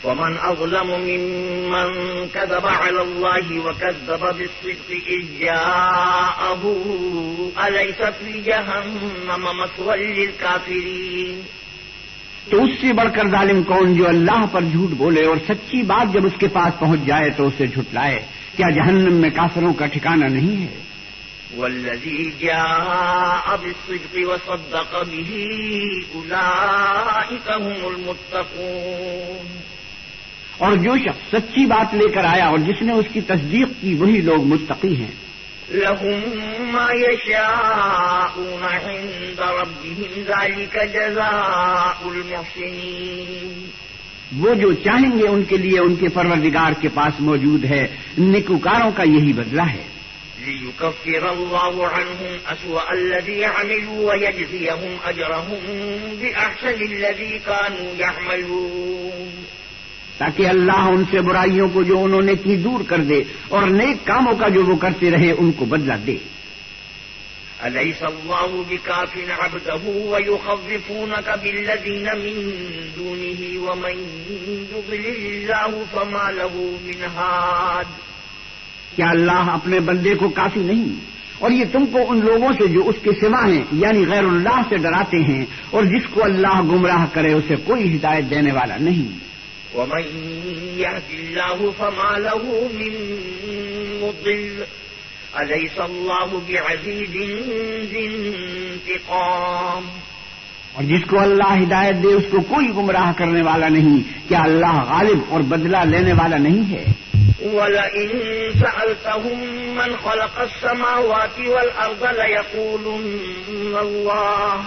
ومن أظلم ممن كذب على الله وكذب بالصدق إذ جاءه أليس في جهنم مثوى للكافرين. تو اس سے بڑھ کر ظالم کون جو اللہ پر جھوٹ بولے اور سچی بات جب اس کے پاس پہنچ جائے تو اسے جھٹلائے. کیا جہنم میں کافروں کا ٹھکانہ نہیں ہے؟ والذي جاء بالصدق وصدق به أولئك هم المتقون. اور جو شخص سچی بات لے کر آیا اور جس نے اس کی تصدیق کی وہی لوگ متقی ہیں. لهم ما يشاءون عند ربهم ذلك جزاء المحسنين. وہ جو چاہیں گے ان کے لیے ان کے پروردگار کے پاس موجود ہے. نیکوکاروں کا یہی بدلہ ہے. ليكفر الله عنهم أسوأ الذي عملوا ويجزيهم أجرهم بأحسن الذي كانوا يعملون. تاکہ اللہ ان سے برائیوں کو جو انہوں نے کی دور کر دے اور نیک کاموں کا جو وہ کرتے رہے ان کو بدلہ دے. أليس الله بكاف عبده ويخوفونك بالذين من دونه ومن يضلل الله فما له من هاد. کیا اللہ اپنے بندے کو کافی نہیں اور یہ تم کو ان لوگوں سے جو اس کے سوا ہیں یعنی غیر اللہ سے ڈراتے ہیں اور جس کو اللہ گمراہ کرے اسے کوئی ہدایت دینے والا نہیں. ومن يهد الله فما له من مضل أليس الله بعزيز ذي انتقام. اور جس کو اللہ ہدایت دے اس کو کوئی گمراہ کرنے والا نہیں. کیا اللہ غالب اور بدلہ لینے والا نہیں ہے؟ وَلَئِن سَأَلْتَهُم مَّنْ خَلَقَ السَّمَاوَاتِ وَالْأَرْضَ لَيَقُولُنَّ اللَّهُ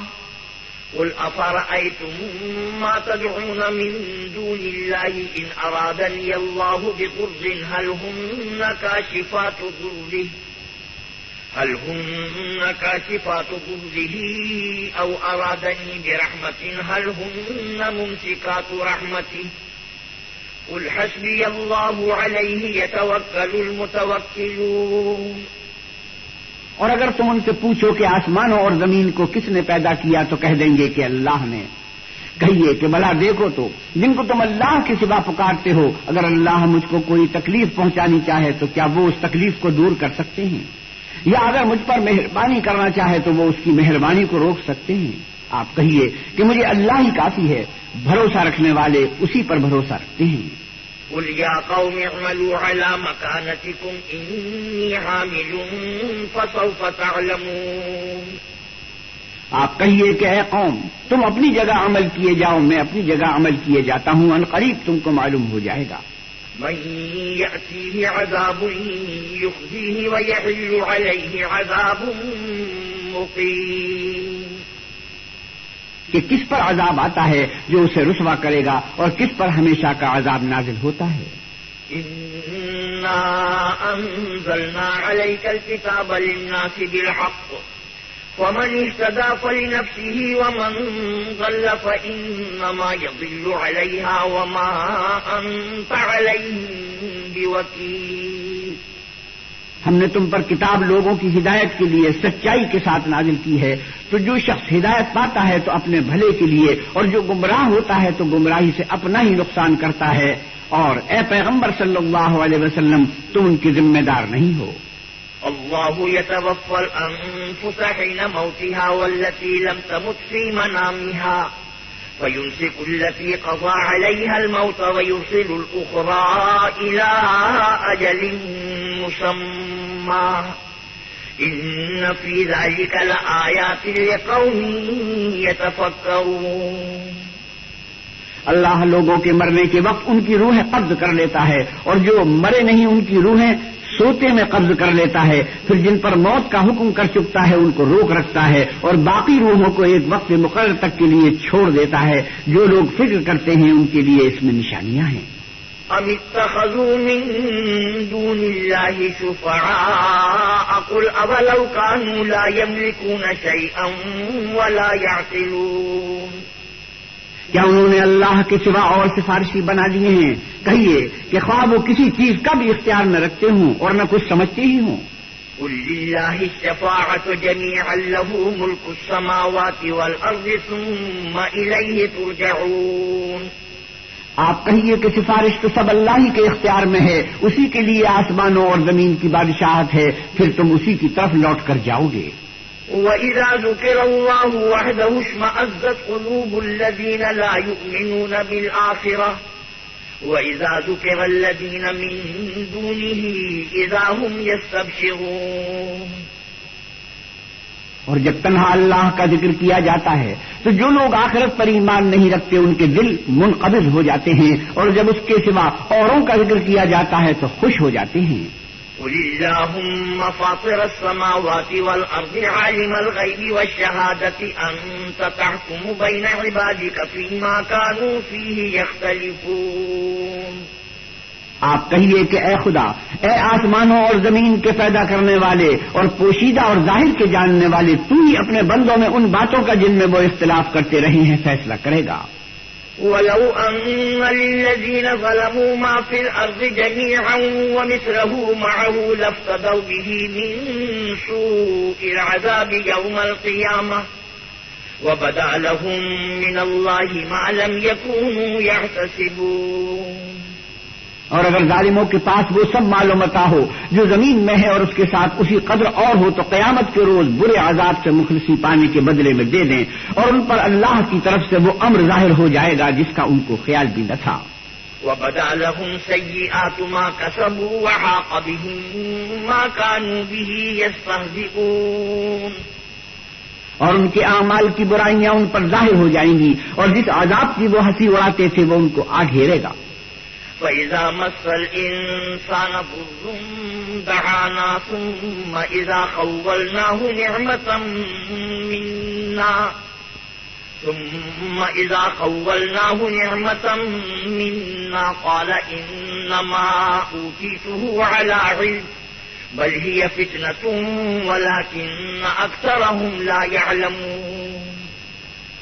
قُلْ أَفَرَأَيْتُم مَّا تَدْعُونَ مِن دُونِ اللَّهِ إِنْ أَرَادَنِيَ اللَّهُ بِضُرٍّ هَلْ هُنَّ كَاشِفَاتُ ضُرِّهِ أَوْ أَرَادَنِي بِرَحْمَةٍ هَلْ هُنَّ مُمْسِكَاتُ رَحْمَتِهِ قُلْ حَسْبِيَ اللَّهُ عَلَيْهِ يَتَوَكَّلُ الْمُتَوَكِّلُونَ. اور اگر تم ان سے پوچھو کہ آسمانوں اور زمین کو کس نے پیدا کیا تو کہہ دیں گے کہ اللہ نے. کہیے کہ بھلا دیکھو تو جن کو تم اللہ کے سوا پکارتے ہو اگر اللہ مجھ کو کوئی تکلیف پہنچانی چاہے تو کیا وہ اس تکلیف کو دور کر سکتے ہیں؟ یا اگر مجھ پر مہربانی کرنا چاہے تو وہ اس کی مہربانی کو روک سکتے ہیں؟ آپ کہیے کہ مجھے اللہ ہی کافی ہے. بھروسہ رکھنے والے اسی پر بھروسہ رکھتے ہیں. قل يا قوم اعملوا على مكانتكم إني عامل فسوف تعلمون. آپ کہیے کہ اے قوم تم اپنی جگہ عمل کیے جاؤ میں اپنی جگہ عمل کیے جاتا ہوں ان قریب تم کو معلوم ہو جائے گا. من يأتيه عذاب يخزيه ويحل عليه عذاب مقيم. کہ کس پر عذاب آتا ہے جو اسے رسوا کرے گا اور کس پر ہمیشہ کا عذاب نازل ہوتا ہے. إنا أنزلنا عليك الكتاب للناس بالحق ومن اهتدى فلنفسه ومن ضل فإنما يضل عليها وما أنت عليهم بوكيل. ہم نے تم پر کتاب لوگوں کی ہدایت کے لیے سچائی کے ساتھ نازل کی ہے تو جو شخص ہدایت پاتا ہے تو اپنے بھلے کے لیے اور جو گمراہ ہوتا ہے تو گمراہی سے اپنا ہی نقصان کرتا ہے. اور اے پیغمبر صلی اللہ علیہ وسلم تم ان کی ذمہ دار نہیں ہو. اللہ يتوفى الأنفس حين موتها والتي لم تمت في منامها فيمسك التي قضى عليها الموت ويرسل الأخرى إلى أجل مسمى إن في ذلك لآيات لقوم يتفكرون. اللہ لوگوں کے مرنے کے وقت ان کی روحیں قبض کر لیتا ہے اور جو مرے نہیں ان کی روحیں سوتے میں قبض کر لیتا ہے. پھر جن پر موت کا حکم کر چکتا ہے ان کو روک رکھتا ہے اور باقی روحوں کو ایک وقت مقرر تک کے لیے چھوڑ دیتا ہے. جو لوگ فکر کرتے ہیں ان کے لیے اس میں نشانیاں ہیں. ام اتخذوا من دون الله شفعاء قل اولو كانوا لا يملكون شيئا ولا يعقلون. کیا انہوں نے اللہ کے سوا اور سفارشی بنا دیے ہیں؟ کہیے کہ خواہ وہ کسی چیز کا بھی اختیار نہ رکھتے ہوں اور نہ کچھ سمجھتے ہی ہوں. قل للہ الشفاعة جميعا له ملك السماوات والارض ثم الیہ ترجعون. آپ کہیے کہ سفارش تو سب اللہ ہی کے اختیار میں ہے، اسی کے لیے آسمانوں اور زمین کی بادشاہت ہے، پھر تم اسی کی طرف لوٹ کر جاؤ گے۔ وَإِذَا ذُكِرَ اللَّهُ وَحْدَهُ اشْمَأَزَّتْ قُلُوبُ الَّذِينَ لَا يُؤْمِنُونَ بِالْآخِرَةِ وَإِذَا ذُكِرَ الَّذِينَ مِن دُونِهِ إِذَا هُمْ يَسْتَبْشِرُونَ۔ اور جب تنہا اللہ کا ذکر کیا جاتا ہے تو جو لوگ آخرت پر ایمان نہیں رکھتے ان کے دل منقبض ہو جاتے ہیں، اور جب اس کے سوا اوروں کا ذکر کیا جاتا ہے تو خوش ہو جاتے ہیں۔ قُلِ اللَّهُمَّ فَاطِرَ السَّمَاوَاتِ وَالْأَرْضِ عَالِمَ الْغَيْبِ وَالشَّهَادَةِ أَنتَ تَحْكُمُ بَيْنَ عِبَادِكَ فِيمَا كَانُوا فِيهِ يَخْتَلِفُونَ۔ آپ کہیے کہ اے خدا، اے آسمانوں اور زمین کے پیدا کرنے والے اور پوشیدہ اور ظاہر کے جاننے والے، تو ہی اپنے بندوں میں ان باتوں کا جن میں وہ اختلاف کرتے رہے ہیں فیصلہ کرے گا۔ وَلَوْ أَنَّ لِلَّذِينَ ظَلَمُوا مَا فِي الْأَرْضِ جَمِيعًا وَمِثْلَهُ مَعَهُ لَافْتَدَوْا بِهِ مِن سُوءِ الْعَذَابِ يَوْمَ الْقِيَامَةِ وَبَدَا لَهُم مِّنَ اللَّهِ مَا لَمْ يَكُونُوا يَحْتَسِبُونَ۔ اور اگر ظالموں کے پاس وہ سب مال و متاع ہو جو زمین میں ہے اور اس کے ساتھ اسی قدر اور ہو تو قیامت کے روز برے عذاب سے مخلصی پانے کے بدلے میں دے دیں، اور ان پر اللہ کی طرف سے وہ امر ظاہر ہو جائے گا جس کا ان کو خیال بھی نہ تھا۔ وَبَدَا لَهُمْ سَيِّئَاتُ مَا كَسَبُوا وَحَاقَ بِهِم مَّا كَانُوا بِهِ يَسْتَهْزِئُونَ۔ اور ان کے اعمال کی برائیاں ان پر ظاہر ہو جائیں گی، اور جس عذاب کی وہ ہنسی اڑاتے تھے وہ ان کو آ گھیرے گا۔ فَإِذَا مَسَّ الْإِنسَانَ ضُرٌّ دَعَانَا ثُمَّ إِذَا خَوَّلْنَاهُ نِعْمَةً مِنَّا قَالَ إِنَّمَا أُوتِيتُهُ عَلَى عِلْمٍ بَلْ هِيَ فِتْنَةٌ وَلَكِنَّ أَكْثَرَهُمْ لَا يَعْلَمُونَ۔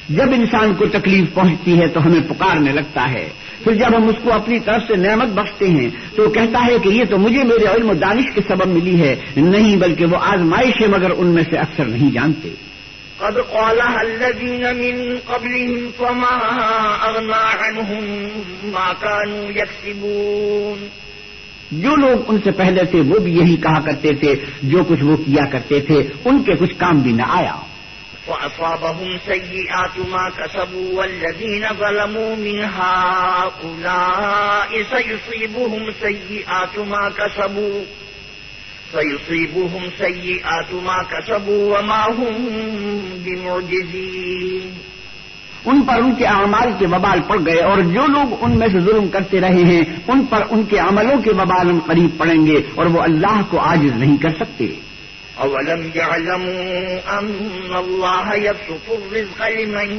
جب انسان کو تکلیف پہنچتی ہے تو ہمیں پکارنے لگتا ہے، پھر جب ہم اس کو اپنی طرف سے نعمت بخشتے ہیں تو کہتا ہے کہ یہ تو مجھے میرے علم و دانش کے سبب ملی ہے، نہیں بلکہ وہ آزمائش ہے، مگر ان میں سے اکثر نہیں جانتے۔ قد قالها الذين من قبلهم فما أغنى عنهم ما كانوا يكسبون۔ جو لوگ ان سے پہلے تھے وہ بھی یہی کہا کرتے تھے، جو کچھ وہ کیا کرتے تھے ان کے کچھ کام بھی نہ آیا۔ فَأَصَابَهُمْ سَيِّئَاتُ مَا كَسَبُوا وَالَّذِينَ ظَلَمُوا مِنْ هَٰؤُلَاءِ سَيُصِيبُهُمْ سَيِّئَاتُ مَا كَسَبُوا وَمَا هُمْ بِمُعْجِزِينَ۔ ان پر ان کے اعمال کے وبال پڑ گئے، اور جو لوگ ان میں سے ظلم کرتے رہے ہیں ان پر ان کے عملوں کے وبال ان قریب پڑیں گے، اور وہ اللہ کو عاجز نہیں کر سکتے۔ أَوَلَمْ يَعْلَمُوا أَنَّ اللَّهَ يَبْسُطُ الرِّزْقَ لِمَن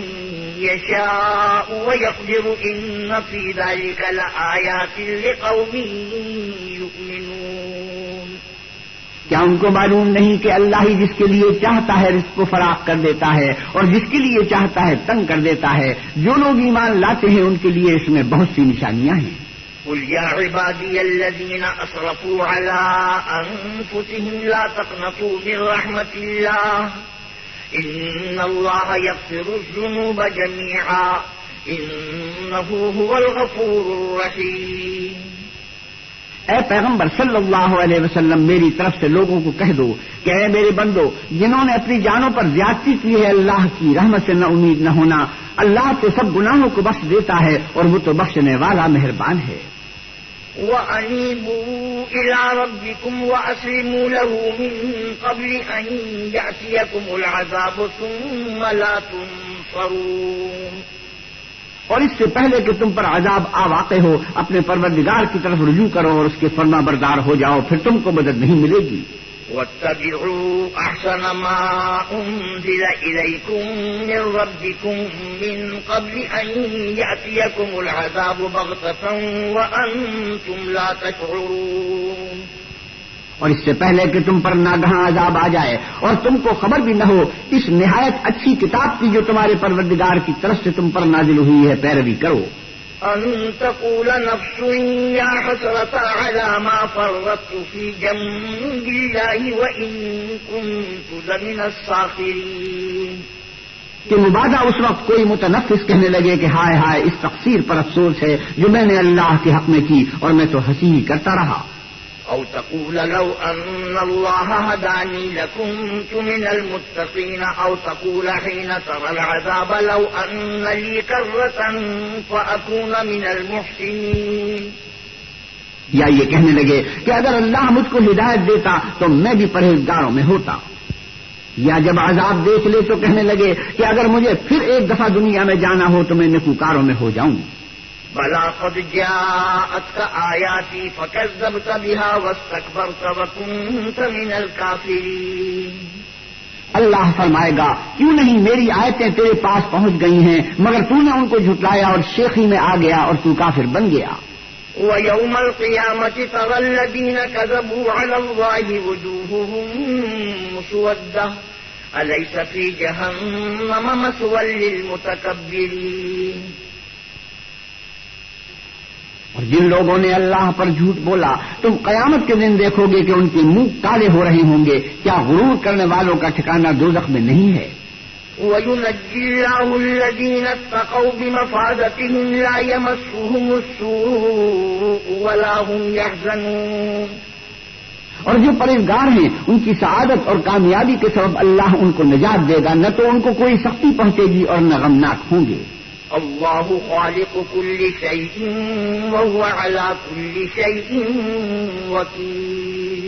يَشَاءُ وَيَقْدِرُ إِنَّ فِي ذَلِكَ لَآيَاتٍ لِقَوْمٍ يُؤْمِنُونَ۔ کیا ان کو معلوم نہیں کہ اللہ ہی جس کے لیے چاہتا ہے رزق کو فراخ کر دیتا ہے، اور جس کے لیے چاہتا ہے تنگ کر دیتا ہے؟ جو لوگ ایمان لاتے ہیں ان کے لیے اس میں بہت سی نشانیاں ہیں۔ قل يا عبادي الذين أسرفوا على أنفسهم لا تقنطوا من رحمة الله إن الله يغفر الذنوب جميعا إنه هو الغفور الرحيم۔ اے پیغمبر صلی اللہ علیہ وسلم، میری طرف سے لوگوں کو کہہ دو کہ اے میرے بندو، جنہوں نے اپنی جانوں پر زیادتی کی ہے، اللہ کی رحمت سے نہ امید نہ ہونا، اللہ تو سب گناہوں کو بخش دیتا ہے اور وہ تو بخشنے والا مہربان ہے۔ وَأَنِيبُوا إِلَىٰ رَبِّكُمْ وَأَسْلِمُوا لَهُ مِن قَبْلِ أَن يَأْتِيَكُمُ الْعَذَابُ ثُمَّ لَا تُنصَرُونَ۔ اور اس سے پہلے کہ تم پر عذاب آ واقع ہو اپنے پروردگار کی طرف رجوع کرو اور اس کے فرما بردار ہو جاؤ، پھر تم کو مدد نہیں ملے گی۔ وَاتَّبِعُوا أَحْسَنَ مَا أُنزِلَ إِلَيْكُم مِّن رَّبِّكُم مِّن قَبْلِ أَن يَأْتِيَكُمُ الْعَذَابُ بَغْتَةً وَأَنتُمْ لَا تَشْعُرُونَ۔ اور اس سے پہلے کہ تم پر ناگہاں عذاب آ جائے اور تم کو خبر بھی نہ ہو، اس نہایت اچھی کتاب کی جو تمہارے پروردگار کی طرف سے تم پر نازل ہوئی ہے پیروی کرو۔ أن تقول نفس يا حسرة على ما فرطت في جنب الله وإن كنت لمن الساخرين۔ کہ مبادہ اس وقت کوئی متنفس کہنے لگے کہ ہائے ہائے اس تقصیر پر افسوس ہے جو میں نے اللہ کے حق میں کی اور میں تو ہنسی ہی کرتا رہا. أو تقول لو أن الله هداني لكنت من المتقين أو تقول حين ترى العذاب لو أن لي كرة فأكون من المحسنين. یا یہ کہنے لگے کہ اگر اللہ مجھ کو ہدایت دیتا تو میں بھی پرہیزگاروں میں ہوتا. یا جب عذاب دیکھ لے تو کہنے لگے کہ اگر مجھے پھر ایک دفعہ دنیا میں جانا ہو تو میں نیکوکاروں میں ہو جاؤں. بلا قد جاءتك آياتي فكذبت بها واستكبرت وكنت من الكافرين. اللہ فرمائے گا کیوں نہیں میری آیتیں تیرے پاس پہنچ گئی ہیں مگر تو نے ان کو جھٹلایا اور شیخی میں آ گیا اور تو کافر بن گیا. ويوم القيامة ترى الذين كذبوا على الله وجوههم مسودة أليس في جهنم مثوى للمتكبرين. اور جن لوگوں نے اللہ پر جھوٹ بولا تم قیامت کے دن دیکھو گے کہ ان کے منہ کالے ہو رہے ہوں گے. کیا غرور کرنے والوں کا ٹھکانہ دوزخ میں نہیں ہے؟ وَيُنَجِّي اللَّهُ الَّذِينَ اتَّقَوْا بِمَفَازَتِهِمْ لَا يَمَسُّهُمُ السُّوءُ وَلَا هُمْ يَحْزَنُونَ. اور جو پرہیزگار ہیں ان کی سعادت اور کامیابی کے سبب اللہ ان کو نجات دے گا، نہ تو ان کو کوئی سختی پہنچے گی اور نہ غمناک ہوں گے. اللہ خالق كل شيء وهو على كل شيء وكيل.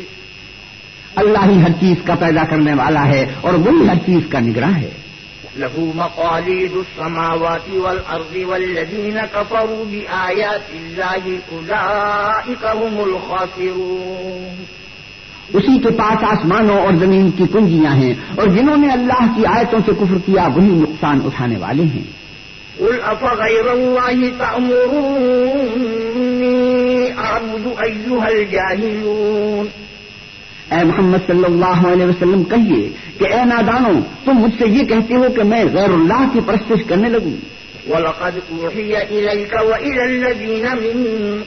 اللہ ہی ہر چیز کا پیدا کرنے والا ہے اور وہی ہر چیز کا نگراں ہے. له مقاليد السماوات والأرض والذين كفروا بآيات الله أولئك هم الخاسرون. اسی کے پاس آسمانوں اور زمین کی کنجیاں ہیں اور جنہوں نے اللہ کی آیتوں سے کفر کیا وہی نقصان اٹھانے والے ہیں. قل أفغير الله تأمروني أعبد أيها الجاهلون. اے محمد صلی اللہ علیہ وسلم کہیے کہ اے نادانو تم مجھ سے یہ کہتے ہو کہ میں غیر اللہ کی پرستش کرنے لگوں. وَلَقَدْ أُوحِيَ إِلَيْكَ وَإِلَى الَّذِينَ مِن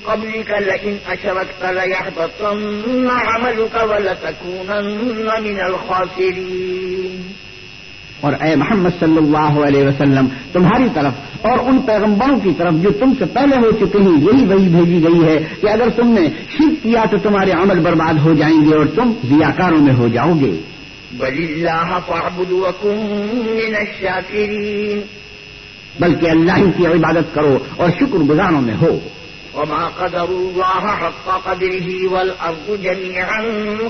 قَبْلِكَ لَئِنْ أَشْرَكْتَ لَيَحْبَطَنَّ عَمَلُكَ وَلَتَكُونَنَّ مِنَ الْخَاسِرِينَ. اور اے محمد صلی اللہ علیہ وسلم تمہاری طرف اور ان پیغمبروں کی طرف جو تم سے پہلے ہو چکے ہیں یہی وحی بھیجی گئی ہے کہ اگر تم نے شرک کیا تو تمہارے عمل برباد ہو جائیں گے اور تم ضیاکاروں میں ہو جاؤ گے. بل اللہ فاعبد وکن من الشاکرین. بلکہ اللہ ہی کی عبادت کرو اور شکر گزاروں میں ہو. وما قدر الله حق قدره والأرض جميعا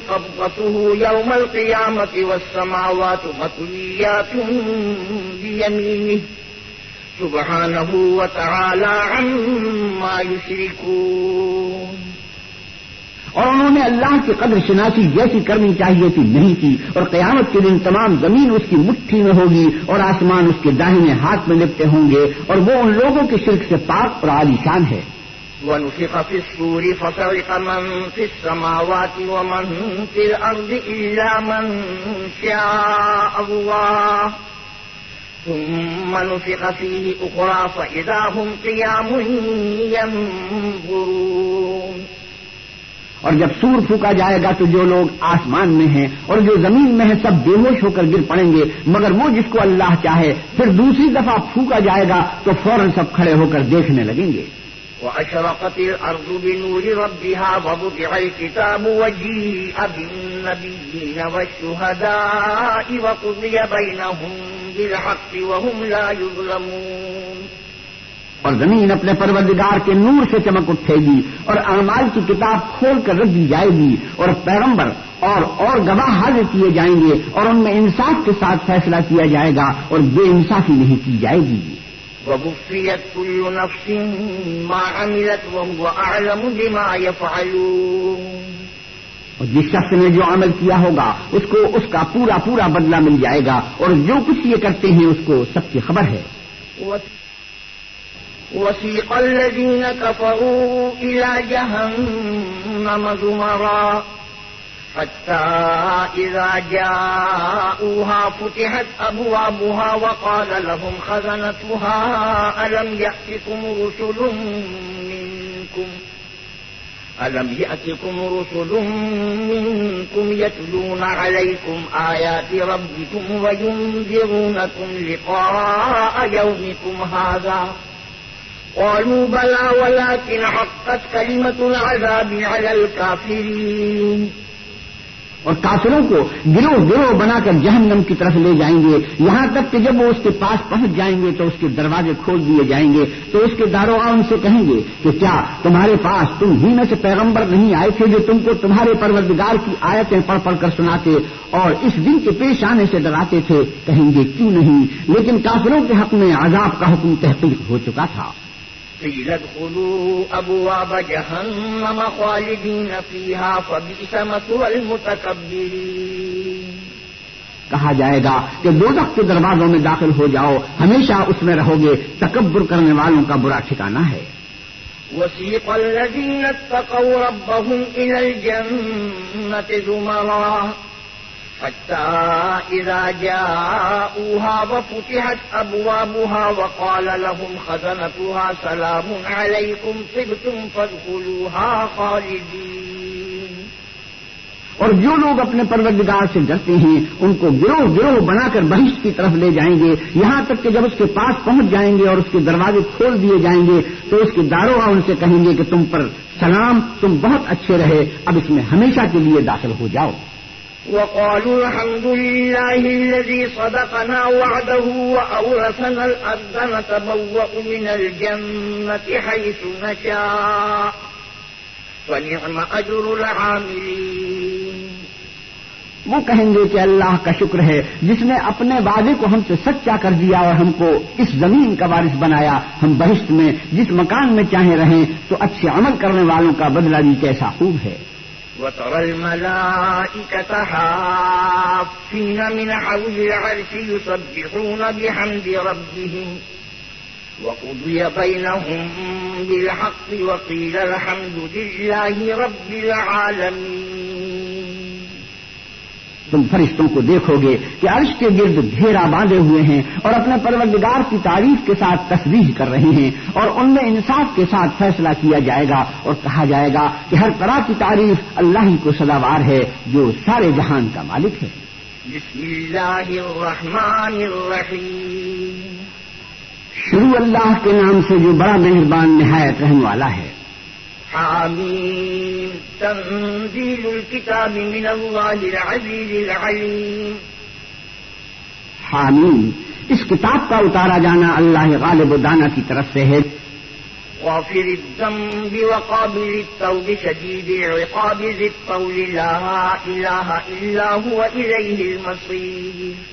قبضته يوم القيامة والسماوات مطويات بيمينه سبحانه وتعالى عما يشركون. اور انہوں نے اللہ کی قدر شناسی جیسی کرنی چاہیے تھی نہیں کی اور قیامت کے دن تمام زمین اس کی مٹھی میں ہوگی اور آسمان اس کے داہنے ہاتھ میں لپٹے ہوں گے اور وہ ان لوگوں کے شرک سے پاک اور عالی شان ہے. ونفخ في الصور فصعق من في السماوات ومن في الأرض إلا من شاء الله ثم نفخ فيه أخرى فإذا هم قيام ينظرون. اور جب سور پھونکا جائے گا تو جو لوگ آسمان میں ہیں اور جو زمین میں ہیں سب بے ہوش ہو کر گر پڑیں گے مگر وہ جس کو اللہ چاہے. پھر دوسری دفعہ پھونکا جائے گا تو فوراً سب کھڑے ہو کر دیکھنے لگیں گے. وأشرقت الأرض بنور ربها ووضع الكتاب وجيء بالنبيين والشهداء وقضي بينهم بالحق وهم لا يظلمون. اور زمین اپنے پروردگار کے نور سے چمک اٹھے گی اور اعمال کی کتاب کھول کر رکھ دی جائے گی اور پیغمبر اور گواہ حاضر کیے جائیں گے اور ان میں انصاف کے ساتھ فیصلہ کیا جائے گا اور بے انصافی نہیں کی جائے گی. وَوُفِّيَتْ كُلُّ نَفْسٍ مَا عَمِلَتْ وَهُوَ أَعْلَمُ بِمَا يَفْعَلُونَ. اور جس شخص نے جو عمل کیا ہوگا اس کو اس کا پورا پورا بدلہ مل جائے گا اور جو کچھ یہ کرتے ہیں اس کو سب کی خبر ہے. وَسِيقَ الَّذِينَ كَفَرُوا إِلَى جَهَنَّمَ زُمَرًا حتى إذا جاءوها فتحت أبوابها وقال لهم خزنتها ألم يأتكم رسل منكم ألم يأتكم رسل منكم يتلون عليكم آيات ربكم وينذرونكم لقاء يومكم هذا قالوا بلى ولكن حقت كلمة العذاب على الكافرين. اور کافروں کو گروہ گروہ بنا کر جہنم کی طرف لے جائیں گے، یہاں تک کہ جب وہ اس کے پاس پہنچ جائیں گے تو اس کے دروازے کھول دیے جائیں گے، تو اس کے داروغ ان سے کہیں گے کہ کیا تمہارے پاس تم ہی میں سے پیغمبر نہیں آئے تھے جو تم کو تمہارے پروردگار کی آیتیں پڑھ پڑھ کر سناتے اور اس دن کے پیش آنے سے ڈراتے تھے؟ کہیں گے کیوں نہیں، لیکن کافروں کے حق میں عذاب کا حکم تحقیق ہو چکا تھا. قيل ادخلوا أبواب جهنم خالدين فيها فبئس مثوى المتكبرين. کہا جائے گا کہ دوزخ کے دروازوں میں داخل ہو جاؤ، ہمیشہ اس میں رہو گے، تکبر کرنے والوں کا برا ٹھکانہ ہے. وسيق الذين اتقوا ربهم إلى الجنة زمرا حتى إذا جاءوها وفتحت أبوابها وقال لهم خزنتها سلام عليكم طبتم فادخلوها خالدين. اور جو لوگ اپنے پروردگار سے ڈرتے ہیں ان کو گروہ گروہ بنا کر بہشت کی طرف لے جائیں گے، یہاں تک کہ جب اس کے پاس پہنچ جائیں گے اور اس کے دروازے کھول دیے جائیں گے تو اس کے داروغ ان سے کہیں گے کہ تم پر سلام، تم بہت اچھے رہے، اب اس میں ہمیشہ کے لیے داخل ہو جاؤ. وقالوا الحمد لله الذي صدقنا وعده وأورثنا الأرض نتبوأ من الجنة حيث نشاء فنعم أجر العاملين. وہ کہیں گے کہ اللہ کا شکر ہے جس نے اپنے وعدے کو ہم سے سچا کر دیا اور ہم کو اس زمین کا وارث بنایا، ہم بہشت میں جس مکان میں چاہیں رہیں، تو اچھے عمل کرنے والوں کا بدلہ بھی کیسا خوب ہے. وترى الملائكة حافين من حول العرش يسبحون بحمد ربهم وقضي بينهم بالحق وقيل الحمد لله رب العالمين. تم فرشتوں کو دیکھو گے کہ عرش کے گرد گھیرا باندھے ہوئے ہیں اور اپنے پروردگار کی تعریف کے ساتھ تسبیح کر رہے ہیں، اور ان میں انصاف کے ساتھ فیصلہ کیا جائے گا اور کہا جائے گا کہ ہر طرح کی تعریف اللہ ہی کو سزاوار ہے جو سارے جہان کا مالک ہے. بسم اللہ الرحمن الرحیم. شروع اللہ کے نام سے جو بڑا مہربان نہایت رحم والا ہے. حامیم تنزیل الکتاب من اللہ العزیز العلیم. حامیم اس کتاب کا اتارا جانا اللہ غالب و دانا کی طرف سے ہے. غافر الذنب وقابل التوب شدید العقاب ذی الطول لا الہ الا هو الیہ المصیر.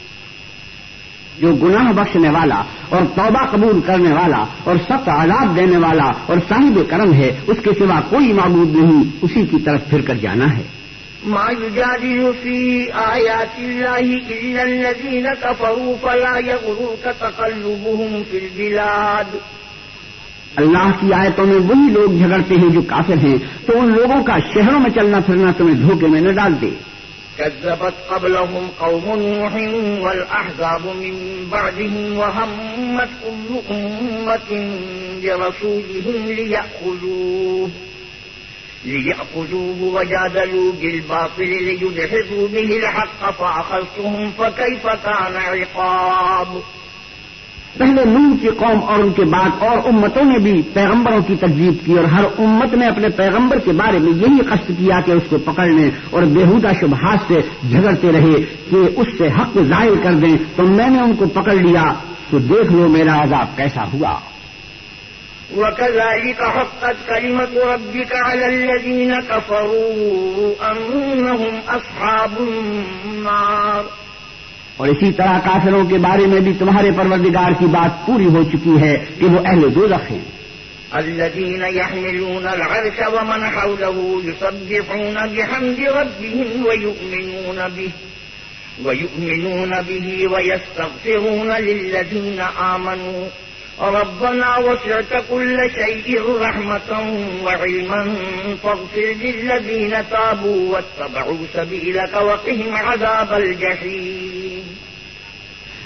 جو گناہ بخشنے والا اور توبہ قبول کرنے والا اور سخت عذاب دینے والا اور صاحب کرم ہے، اس کے سوا کوئی معبود نہیں، اسی کی طرف پھر کر جانا ہے. ما يجادل في آيات الله إلا الذين كفروا فلا يغرك تقلبهم في البلاد. اللہ کی آیتوں میں وہی لوگ جھگڑتے ہیں جو کافر ہیں، تو ان لوگوں کا شہروں میں چلنا پھرنا تمہیں دھوکے میں نہ ڈال دے. كذبت قبلهم قوم نوح والأحزاب من بعدهم وهمت كل أمة برسولهم ليأخذوه وجادلوا بالباطل ليدحضوا به الحق فأخذتهم فكيف كان عقاب. پہلے نوح کی قوم اور ان کے بعد اور امتوں نے بھی پیغمبروں کی تکذیب کی، اور ہر امت نے اپنے پیغمبر کے بارے میں یہی قصد کیا کہ اس کو پکڑ لیں اور بےہودہ شبہات سے جھگڑتے رہے کہ اس سے حق ظاہر کر دیں، تو میں نے ان کو پکڑ لیا، تو دیکھ لو میرا عذاب کیسا ہوا. وَكَذَلِكَ حَقَّتْ كَلِمَةُ رَبِّكَ عَلَى الَّذِينَ كَفَرُوا أَنَّهُمْ أَصْحَابُ النَّارِ. اور اسی طرح کافروں کے بارے میں بھی تمہارے پروردگار کی بات پوری ہو چکی ہے کہ وہ اہل دوزخ ہیں. الذين يحملون العرش ومن حوله يسبحون بحمد ربهم ويؤمنون به ويستغفرون للذين آمنوا ربنا وسعت كل شيء رحمة وعلما فاغفر للذين تابوا واتبعوا سبيلك وقهم عذاب الجحيم.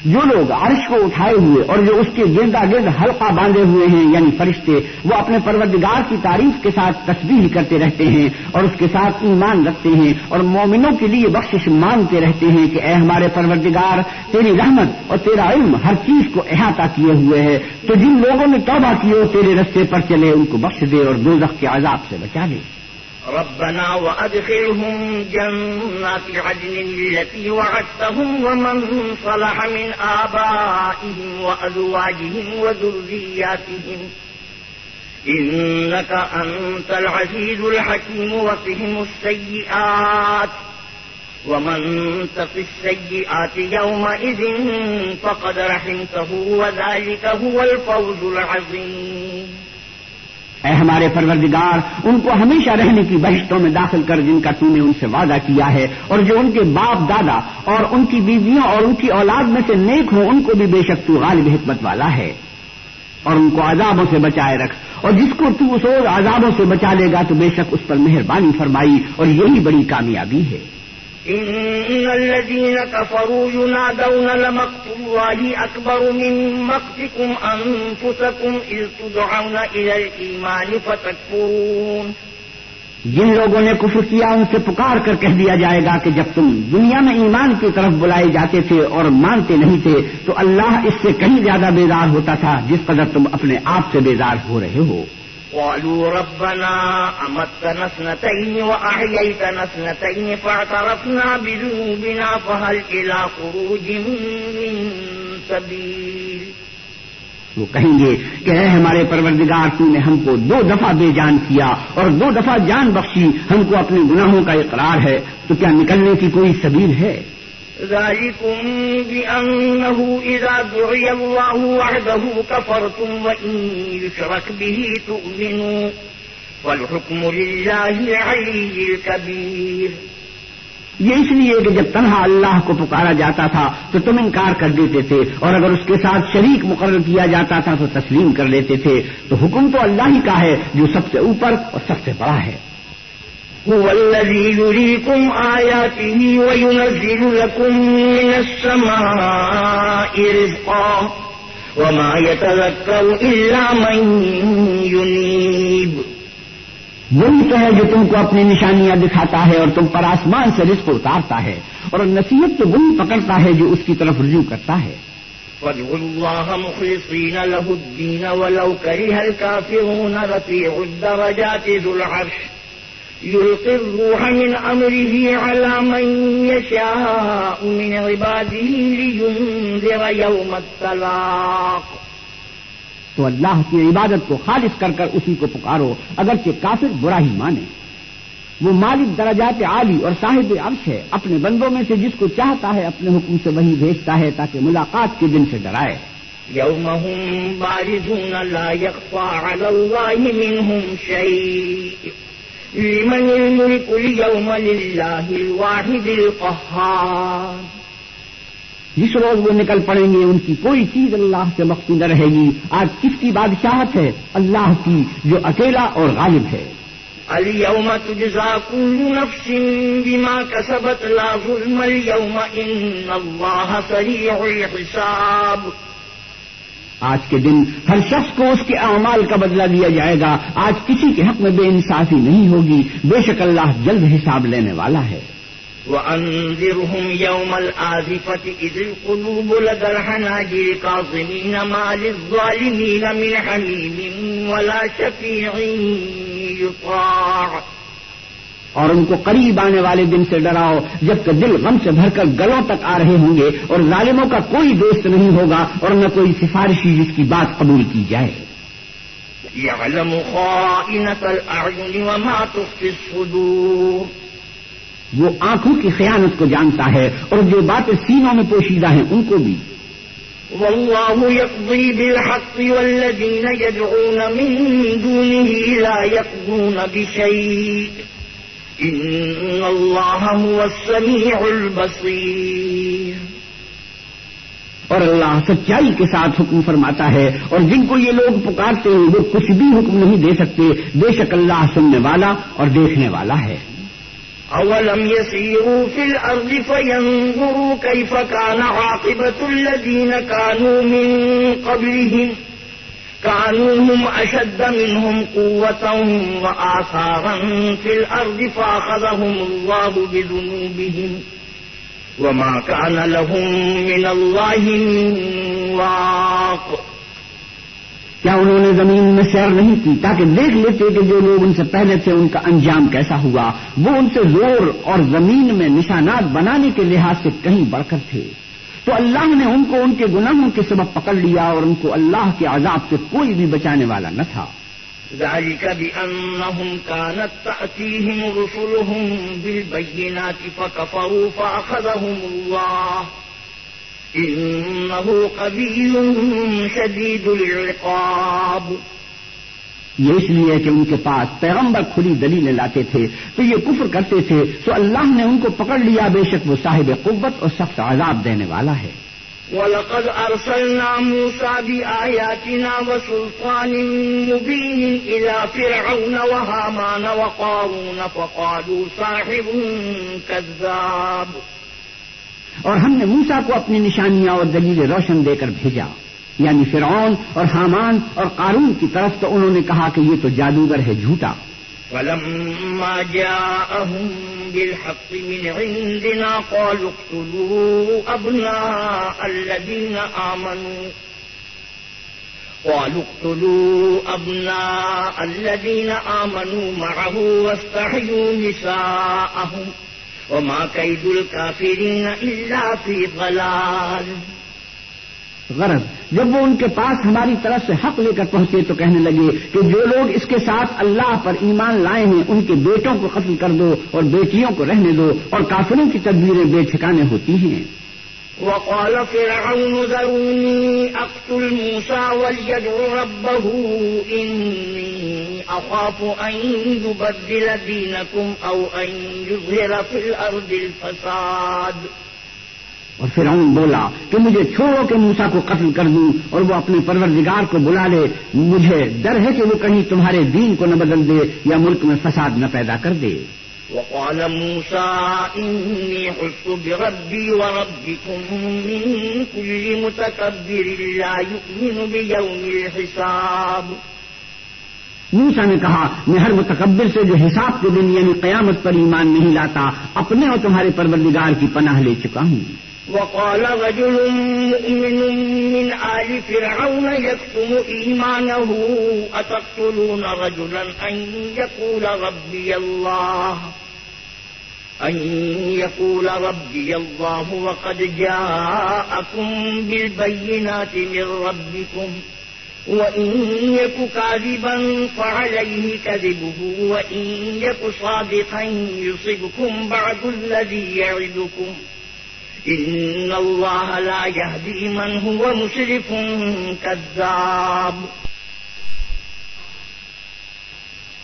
جو لوگ عرش کو اٹھائے ہوئے اور جو اس کے گردا گرد حلقہ باندھے ہوئے ہیں یعنی فرشتے، وہ اپنے پروردگار کی تعریف کے ساتھ تسبیح کرتے رہتے ہیں اور اس کے ساتھ ایمان رکھتے ہیں اور مومنوں کے لیے بخشش مانگتے رہتے ہیں کہ اے ہمارے پروردگار، تیری رحمت اور تیرا علم ہر چیز کو احاطہ کیے ہوئے ہے، تو جن لوگوں نے توبہ کی اور تیرے رستے پر چلے ان کو بخش دے اور دوزخ کے عذاب سے بچا دے۔ ربنا وأدخلهم جنات عدن التي وعدتهم ومن صلح من آبائهم وأزواجهم وذرياتهم إنك أنت العزيز الحكيم وقهم السيئات ومن تق السيئات يومئذ فقد رحمته وذلك هو الفوز العظيم۔ اے ہمارے پروردگار، ان کو ہمیشہ رہنے کی بہشتوں میں داخل کر جن کا تو نے ان سے وعدہ کیا ہے، اور جو ان کے باپ دادا اور ان کی بیویوں اور ان کی اولاد میں سے نیک ہوں ان کو بھی بے شک تو غالب حکمت والا ہے، اور ان کو عذابوں سے بچائے رکھ، اور جس کو تو اس اور عذابوں سے بچا لے گا تو بے شک اس پر مہربانی فرمائی، اور یہی بڑی کامیابی ہے۔ ان الذين كفروا ينادون لمقت الله اكبر من مقتكم انفسكم اذ تدعون الى الايمان فتكفرون۔ جن لوگوں نے کفر کیا ان سے پکار کر کہہ دیا جائے گا کہ جب تم دنیا میں ایمان کی طرف بلائے جاتے تھے اور مانتے نہیں تھے تو اللہ اس سے کہیں زیادہ بیزار ہوتا تھا جس قدر تم اپنے آپ سے بیزار ہو رہے ہو۔ قالوا ربنا أمتنا اثنتين وأحييتنا اثنتين فاعترفنا بذنوبنا فهل إلى خروج من سبيل۔ وہ کہیں گے کہ اے ہمارے پروردگار، تو نے ہم کو 2 دفعہ بے جان کیا اور 2 دفعہ جان بخشی، ہم کو اپنے گناہوں کا اقرار ہے، تو کیا نکلنے کی کوئی سبیل ہے؟ ذلكم بأنه إذا دعي الله وحده كفرتم وإن يشرك به تؤمنوا والحكم لله العلي الكبير۔ یہ اس لیے کہ جب تنہا اللہ کو پکارا جاتا تھا تو تم انکار کر دیتے تھے، اور اگر اس کے ساتھ شریک مقرر کیا جاتا تھا تو تسلیم کر لیتے تھے، تو حکم تو اللہ ہی کا ہے جو سب سے اوپر اور سب سے بڑا ہے۔ هو الذي يريكم آياته وينزل لكم من السماء رزقا وما يتذكر إلا من ينيب۔ وہی تو ہے جو تم کو اپنی نشانیاں دکھاتا ہے اور تم پر آسمان سے رزق اتارتا ہے، اور نصیحت تو وہی پکڑتا ہے جو اس کی طرف رجوع کرتا ہے۔ فادعوا الله مخلصين له الدين ولو كره الكافرون رفيع الدرجات ذو العرش يلقي الروح من أمره على من يشاء من عباده لينذر يوم التلاق۔ تو اللہ کی عبادت کو خالص کر کر اسی کو پکارو، اگرچہ کافر برا ہی مانے۔ وہ مالک درجات عالی اور صاحب عرش ہے، اپنے بندوں میں سے جس کو چاہتا ہے اپنے حکم سے وہی بھیجتا ہے تاکہ ملاقات کے دن سے ڈرائے۔ يوم هم بارزون لا يخفى على الله منهم شيء لمن الملك اليوم لله الواحد القهار۔ جس روز وہ نکل پڑیں گے ان کی کوئی چیز اللہ سے مخفی نہ رہے گی۔ آج کس کی بادشاہت ہے؟ اللہ کی، جو اکیلا اور غالب ہے۔ اليوم تجزى كل نفس بما كسبت لا ظلم اليوم ان الله سريع الحساب۔ آج کے دن ہر شخص کو اس کے اعمال کا بدلہ دیا جائے گا، آج کسی کے حق میں بے انصافی نہیں ہوگی، بے شک اللہ جلد حساب لینے والا ہے۔ وَأَنذِرْهُمْ يَوْمَ الْآزِفَةِ إِذِ الْقُلُوبُ لَدَى الْحَنَاجِرِ كَاظِمِينَ مَا لِلظَّالِمِينَ مِنْ حَمِيمٍ وَلَا شَفِيعٍ يُطَاعُ۔ اور ان کو قریب آنے والے دن سے ڈراؤ جبکہ دل غم سے بھر کر گلوں تک آ رہے ہوں گے، اور ظالموں کا کوئی دوست نہیں ہوگا اور نہ کوئی سفارشی جس کی بات قبول کی جائے۔ يَعْلَمُ خَائِنَةَ الْأَعْيُنِ وَمَا تُخْفِي الصُّدُورُ۔ وہ آنکھوں کی خیانت کو جانتا ہے اور جو باتیں سینوں میں پوشیدہ ہیں ان کو بھی۔ واللہ یقضی بالحق والذین یدعون من دونه لا یقضون بشیء ان اللہ هو السمیع البصیر۔ اور اللہ سچائی کے ساتھ حکم فرماتا ہے، اور جن کو یہ لوگ پکارتے ہیں وہ کچھ بھی حکم نہیں دے سکتے، بے شک اللہ سننے والا اور دیکھنے والا ہے۔ أولم يسيروا في الأرض فينظروا كيف كان عاقبة الذين كانوا من قبلهم كانوا هم أشد منهم قوة وآثارا في الأرض فأخذهم الله بذنوبهم وما كان لهم من الله من واق. کیا انہوں نے زمین میں سیر نہیں کی تاکہ دیکھ لیتے کہ جو لوگ ان سے پہلے تھے ان کا انجام کیسا ہوا؟ وہ ان سے زور اور زمین میں نشانات بنانے کے لحاظ سے کہیں بڑھ کر تھے. تو اللہ نے ان کو ان کے گناہوں کے سبب پکڑ لیا اور ان کو اللہ کے عذاب سے کوئی بھی بچانے والا نہ تھا. ذلك بأنهم كانت تأتيهم رسلهم بالبينات فكفروا فأخذهم الله إنه قوي شديد العقاب. یہ اس لیے کہ ان کے پاس پیغمبر کھلی دلیلیں لاتے تھے تو یہ کفر کرتے تھے تو اللہ نے ان کو پکڑ لیا. بے شک وہ صاحب قوت اور سخت عذاب دینے والا ہے. وَلَقَدْ أَرْسَلْنَا مُوسَى بِآيَاتِنَا وَسُلْطَانٍ مُبِينٍ إِلَى فِرْعَوْنَ وَهَامَانَ وَقَارُونَ فَقَالُوا سَاحِرٌ كَذَّابٌ. اور ہم نے موسیٰ کو اپنی نشانیاں اور دلیلیں روشن دے کر بھیجا، یعنی فرعون اور حامان اور قارون کی طرف. تو انہوں نے کہا کہ یہ تو جادوگر ہے، جھوٹا. فَلَمَّا جَاءَهُم بِالْحَقِّ مِنْ عِندِنَا قَالُوا اقْتُلُوا أَبْنَاءَ الَّذِينَ آمَنُوا مَعَهُ وَاسْتَحْيُوا نِسَاءَهُمْ وَمَا كَيْدُ الْكَافِرِينَ إِلَّا فِي ضَلَالٍ. غرض جب وہ ان کے پاس ہماری طرف سے حق لے کر پہنچے تو کہنے لگے کہ جو لوگ اس کے ساتھ اللہ پر ایمان لائے ہیں ان کے بیٹوں کو قتل کر دو اور بیٹیوں کو رہنے دو، اور کافروں کی تدبیریں بے ٹھکانے ہوتی ہیں. وقال فرعون ذروني أقتل موسى وليدع ربه إني أخاف أن يبدل دينكم أو أن يظهر في الأرض الفساد. اور فرعون بولا کہ مجھے چھوڑو کہ موسیٰ کو قتل کر دوں اور وہ اپنے پروردگار کو بلا لے. مجھے ڈر ہے کہ وہ کہیں تمہارے دین کو نہ بدل دے یا ملک میں فساد نہ پیدا کر دے. وقال موسى إني عذت بربي وربكم من كل متكبر لا يؤمن بيوم الحساب. موسیٰ نے کہا میں ہر متکبر سے جو حساب کے دن یعنی قیامت پر ایمان نہیں لاتا اپنے اور تمہارے پروردگار کی پناہ لے چکا ہوں. وقال رجل مؤمن من آل فرعون يكتم إيمانه أتقتلون رجلا أن يقول ربي الله وقد جاءكم بالبينات من ربكم وإن يك كاذبا فعليه كذبه وإن يك صادقا يصبكم بعض الذي يعدكم إن الله لا يهدي من هو مسرف كذاب.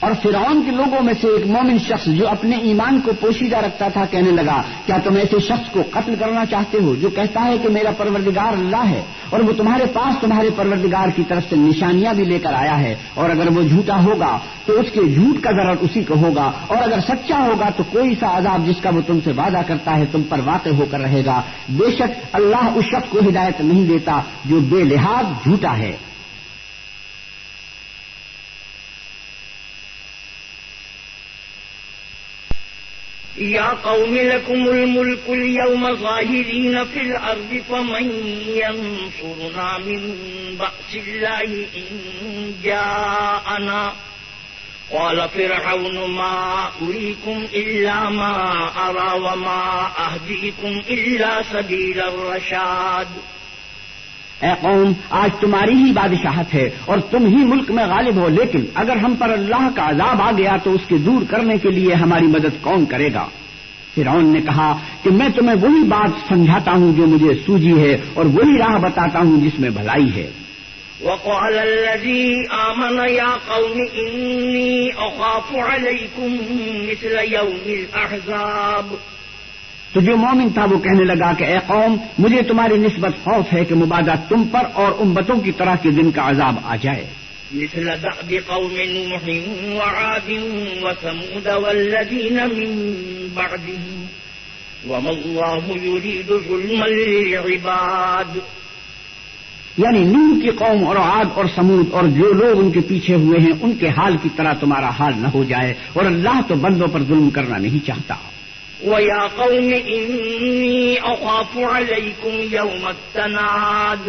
اور فرعون کے لوگوں میں سے ایک مومن شخص جو اپنے ایمان کو پوشیدہ رکھتا تھا کہنے لگا کیا تم ایسے شخص کو قتل کرنا چاہتے ہو جو کہتا ہے کہ میرا پروردگار اللہ ہے اور وہ تمہارے پاس تمہارے پروردگار کی طرف سے نشانیاں بھی لے کر آیا ہے، اور اگر وہ جھوٹا ہوگا تو اس کے جھوٹ کا ضرر اسی کو ہوگا، اور اگر سچا ہوگا تو کوئی سا عذاب جس کا وہ تم سے وعدہ کرتا ہے تم پر واقع ہو کر رہے گا. بے شک اللہ اس شخص کو ہدایت نہیں دیتا جو بے لحاظ جھوٹا ہے. يا قوم لكم الملك اليوم ظاهرين في الأرض فمن ينصرنا من بأس الله إن جاءنا. قال فرعون ما أريكم إلا ما أرى وما أهديكم إلا سبيل الرشاد. اے قوم آج تمہاری ہی بادشاہت ہے اور تم ہی ملک میں غالب ہو، لیکن اگر ہم پر اللہ کا عذاب آ گیا تو اس کے دور کرنے کے لیے ہماری مدد کون کرے گا؟ فرعون نے کہا کہ میں تمہیں وہی بات سمجھاتا ہوں جو مجھے سوجی ہے اور وہی راہ بتاتا ہوں جس میں بھلائی ہے. وقال الذي آمن يا قوم إني أخاف عليكم مثل يوم الأحزاب. تو جو مومن تھا وہ کہنے لگا کہ اے قوم مجھے تمہاری نسبت خوف ہے کہ مبادہ تم پر اور امتوں کی طرح کے دن کا عذاب آ جائے. مثل دأب قوم نوح وعاد وثمود والذين من بعدهم وما الله يريد ظلما للعباد. یعنی نوح کی قوم اور عاد اور سمود اور جو لوگ ان کے پیچھے ہوئے ہیں ان کے حال کی طرح تمہارا حال نہ ہو جائے، اور اللہ تو بندوں پر ظلم کرنا نہیں چاہتا. وَيَا قَوْمِ إِنِّي أَخَافُ عَلَيْكُمْ يَوْمَ التَّنَادِ.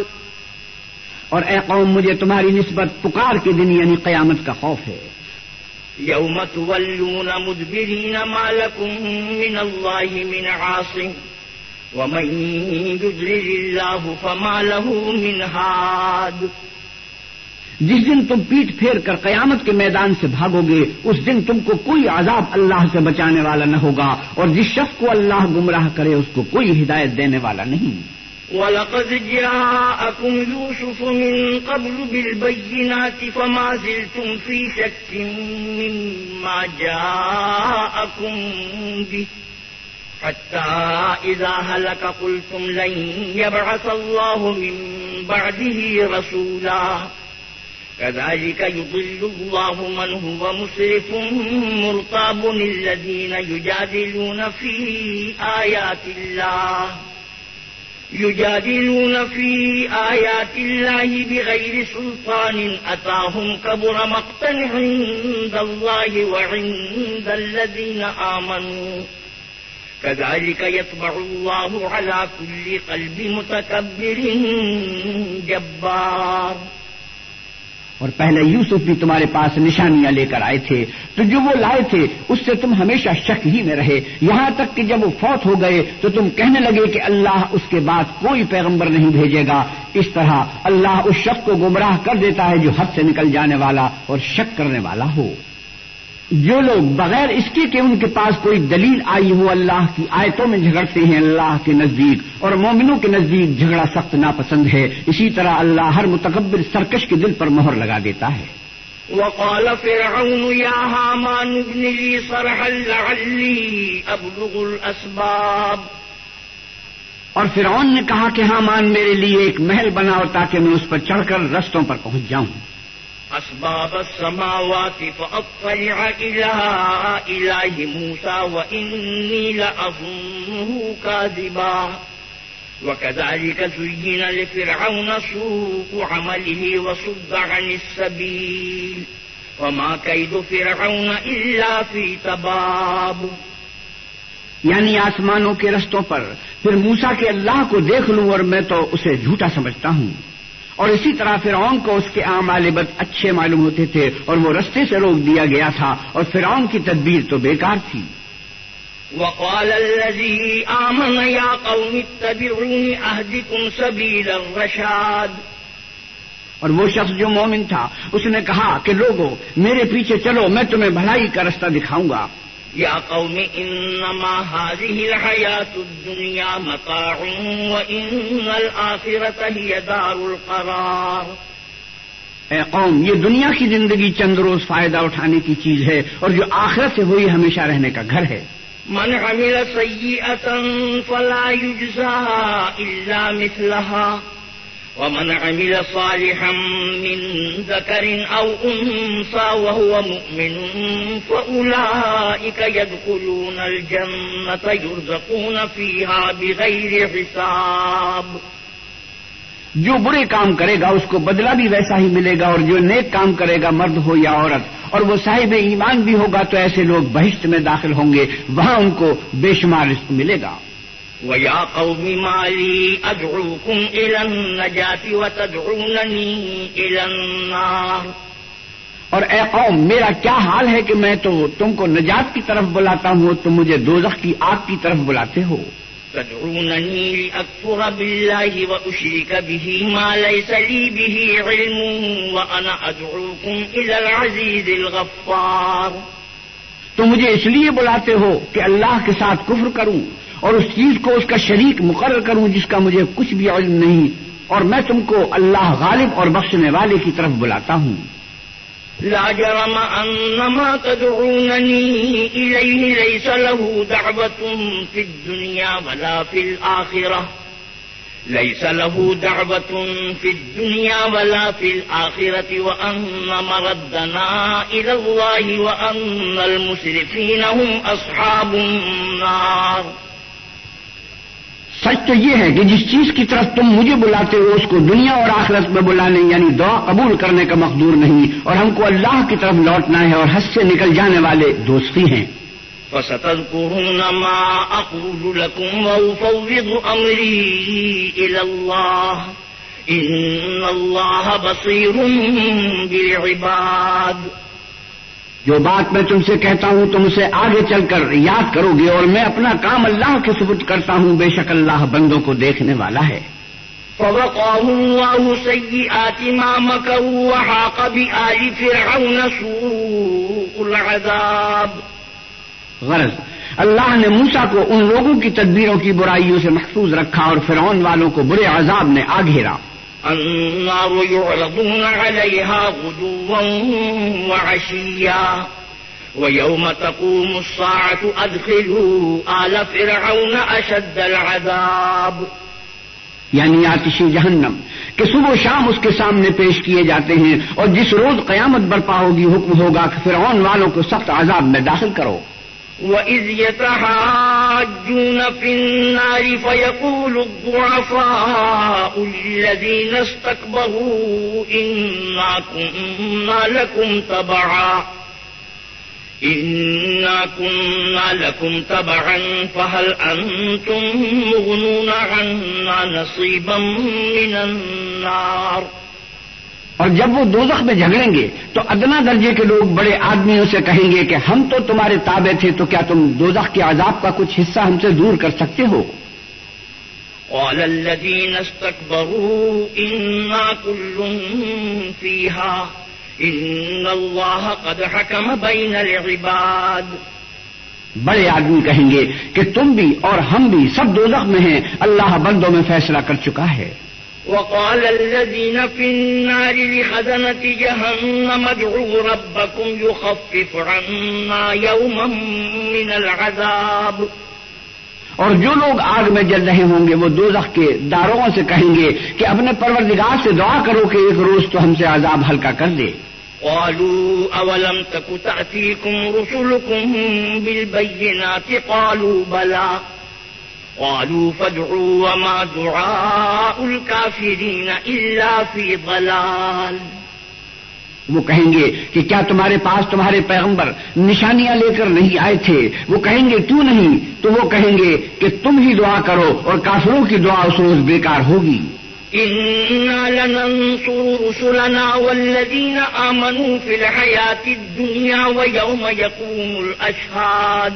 اور اے قوم مجھے تمہاری نسبت پکار کے دن یعنی قیامت کا خوف ہے. يَوْمَ تُوَلُّونَ مُدْبِرِينَ مَا لَكُمْ مِنَ اللَّهِ مِنْ عَاصِمٍ وَمَنْ يُضْلِلِ اللَّهُ فَمَا لَهُ مِنْ هَادٍ. جس دن تم پیٹھ پھیر کر قیامت کے میدان سے بھاگو گے اس دن تم کو کوئی عذاب اللہ سے بچانے والا نہ ہوگا، اور جس شخص کو اللہ گمراہ کرے اس کو کوئی ہدایت دینے والا نہیں. وَلَقَدْ جَاءَكُمْ يُوسُفُ مِنْ قَبْلُ بِالْبَيِّنَاتِ فَمَا زِلْتُمْ فِي شَكٍّ مِّمَّا جَاءَكُمْ بِهِ حَتَّى إِذَا هَلَكَ قُلْتُمْ لَن يَبْعَثَ اللَّهُ مِن بَعْدِهِ رَسُولًا كَذَلِكَ يُضِلُّ اللَّهُ مَنْ هُوَ مُسْرِفٌ مُرْتَابٌ الَّذِينَ يُجَادِلُونَ فِي آيَاتِ اللَّهِ بِغَيْرِ سُلْطَانٍ أَتَاهُمْ كَبُرَ مَقْتًا عِندَ اللَّهِ وَعِندَ الَّذِينَ آمَنُوا كَذَلِكَ يَطْبَعُ اللَّهُ عَلَى كُلِّ قَلْبِ مُتَكَبِّرٍ جَبَّارٍ. اور پہلے یوسف بھی تمہارے پاس نشانیاں لے کر آئے تھے، تو جو وہ لائے تھے اس سے تم ہمیشہ شک ہی میں رہے، یہاں تک کہ جب وہ فوت ہو گئے تو تم کہنے لگے کہ اللہ اس کے بعد کوئی پیغمبر نہیں بھیجے گا. اس طرح اللہ اس شخص کو گمراہ کر دیتا ہے جو حد سے نکل جانے والا اور شک کرنے والا ہو. جو لوگ بغیر اس کے کہ ان کے پاس کوئی دلیل آئی ہو اللہ کی آیتوں میں جھگڑتے ہیں اللہ کے نزدیک اور مومنوں کے نزدیک جھگڑا سخت ناپسند ہے، اسی طرح اللہ ہر متکبر سرکش کے دل پر مہر لگا دیتا ہے. وقال فرعون يا هامان ابن لي صرحا لعلي أبلغ الأسباب. اور فرعون نے کہا کہ ہامان میرے لیے ایک محل بناؤ تاکہ میں اس پر چڑھ کر رستوں پر پہنچ جاؤں. أسباب السماوات فأطلع إلى إله موسى وإني لأظنه كاذبا. وكذلك زين لفرعون سوء عمله وصد عن السبيل وما كيد فرعون إلا في تباب. یعنی آسمانوں کے رستوں پر پھر موسیٰ کے اللہ کو دیکھ لوں اور میں تو اسے جھوٹا سمجھتا ہوں. اور اسی طرح فرعون کو اس کے اعمال بد اچھے معلوم ہوتے تھے اور وہ رستے سے روک دیا گیا تھا، اور فرعون کی تدبیر تو بیکار تھی. وقال الذي آمن يا قوم اتبعوني أهدكم سبيل الرشاد. اور وہ شخص جو مومن تھا اس نے کہا کہ لوگو میرے پیچھے چلو، میں تمہیں بھلائی کا رستہ دکھاؤں گا. يا قوم إنما هذه الحياة الدنيا متاع وإن الآخرة هي دار القرار. اے قوم یہ دنیا کی زندگی چند روز فائدہ اٹھانے کی چیز ہے اور جو آخرت سے وہی ہمیشہ رہنے کا گھر ہے. من عمل سيئة فلا يجزى إلا مثلها ومن عمل صالحا من ذكر أو أنثى وهو مؤمن فأولئك يدخلون الجنة يرزقون فيها بغير حساب. جو برے کام کرے گا اس کو بدلہ بھی ویسا ہی ملے گا، اور جو نیک کام کرے گا مرد ہو یا عورت اور وہ صاحب ایمان بھی ہوگا تو ایسے لوگ بہشت میں داخل ہوں گے، وہاں ان کو بے شمار رزق ملے گا. وَيَا قَوْمِ مَا لِي أَدْعُوكُمْ إِلَى النَّجَاةِ وَتَدْعُونَنِي إِلَى النَّارِ. اور اے قوم میرا کیا حال ہے کہ میں تو تم کو نجات کی طرف بلاتا ہوں، تم مجھے دوزخ کی آگ کی طرف بلاتے ہو. تدعونني لأكفر بالله وأشرك به ما ليس لي به علم وأنا أدعوكم إلى العزيز الغفار. تو مجھے اس لیے بلاتے ہو کہ اللہ کے ساتھ کفر کروں اور اس چیز کو اس کا شریک مقرر کروں جس کا مجھے کچھ بھی علم نہیں، اور میں تم کو اللہ غالب اور بخشنے والے کی طرف بلاتا ہوں. لا جرم أن ما تدعونني إليه ليس له دعوة في الدنيا ولا في الآخرة ليس له دعوة في الدنيا ولا في الآخرة وأن مردنا إلى الله وأن المسرفين هم أصحاب النار. سچ تو یہ ہے کہ جس چیز کی طرف تم مجھے بلاتے ہو اس کو دنیا اور آخرت میں بلانے یعنی دعا قبول کرنے کا مقدور نہیں، اور ہم کو اللہ کی طرف لوٹنا ہے اور حد سے نکل جانے والے دوستی ہیں. فستذكرون ما أقول لكم وأفوض أمري إلى الله إن الله بصير بالعباد. جو بات میں تم سے کہتا ہوں تم اسے آگے چل کر یاد کرو گے، اور میں اپنا کام اللہ کے سپرد کرتا ہوں، بے شک اللہ بندوں کو دیکھنے والا ہے. فوقاه الله سيئات ما مكروا وحاق بآل فرعون سوء العذاب. غرض اللہ نے موسیٰ کو ان لوگوں کی تدبیروں کی برائیوں سے محفوظ رکھا اور فرعون والوں کو برے عذاب نے آ گھیرا. النار يعرضون عليها غدوا وعشيا ويوم تقوم الساعة أدخلوا آل فرعون أشد العذاب. یعنی آتشی جہنم کہ صبح و شام اس کے سامنے پیش کیے جاتے ہیں، اور جس روز قیامت برپا ہوگی حکم ہوگا کہ فرعون والوں کو سخت عذاب میں داخل کرو. وَإِذْ يَتَحَاجُّونَ فِي النَّارِ فَيَقُولُ الضُّعَفَاءُ لِلَّذِينَ اسْتَكْبَرُوا إِنَّا كُنَّا لَكُمْ تَبَعًا فَهَلْ أَنْتُمْ مُغْنُونَ عَنَّا نَصِيبًا مِنَ النَّارِ. اور جب وہ دوزخ میں جھگڑیں گے تو ادنا درجے کے لوگ بڑے آدمیوں سے کہیں گے کہ ہم تو تمہارے تابع تھے، تو کیا تم دوزخ کے عذاب کا کچھ حصہ ہم سے دور کر سکتے ہو؟ قال الذين استكبروا إنا كل فيها إن الله قد حكم بين العباد. بڑے آدمی کہیں گے کہ تم بھی اور ہم بھی سب دوزخ میں ہیں، اللہ بندوں میں فیصلہ کر چکا ہے. وقال الذين في النار لخزنة جهنم ادعوا ربكم يخفف عنا يوما من العذاب. اور جو لوگ آگ میں جل رہے ہوں گے وہ دوزخ کے داروغوں سے کہیں گے کہ اپنے پروردگار سے دعا کرو کہ ایک روز تو ہم سے عذاب ہلکا کر دے. قالوا اولم تك تأتيكم رسلكم بالبينات قالوا بلى قالوا فادعوا وما دعاء الكافرين إلا في ضلال. وہ کہیں گے کہ کیا تمہارے پاس تمہارے پیغمبر نشانیاں لے کر نہیں آئے تھے؟ وہ کہیں گے کیوں نہیں؟ تو وہ کہیں گے کہ تم ہی دعا کرو اور کافروں کی دعا اس روز بیکار ہوگی. إنا لننصر رسلنا والذين آمنوا في الحياة الدنيا ويوم يقوم الأشهاد.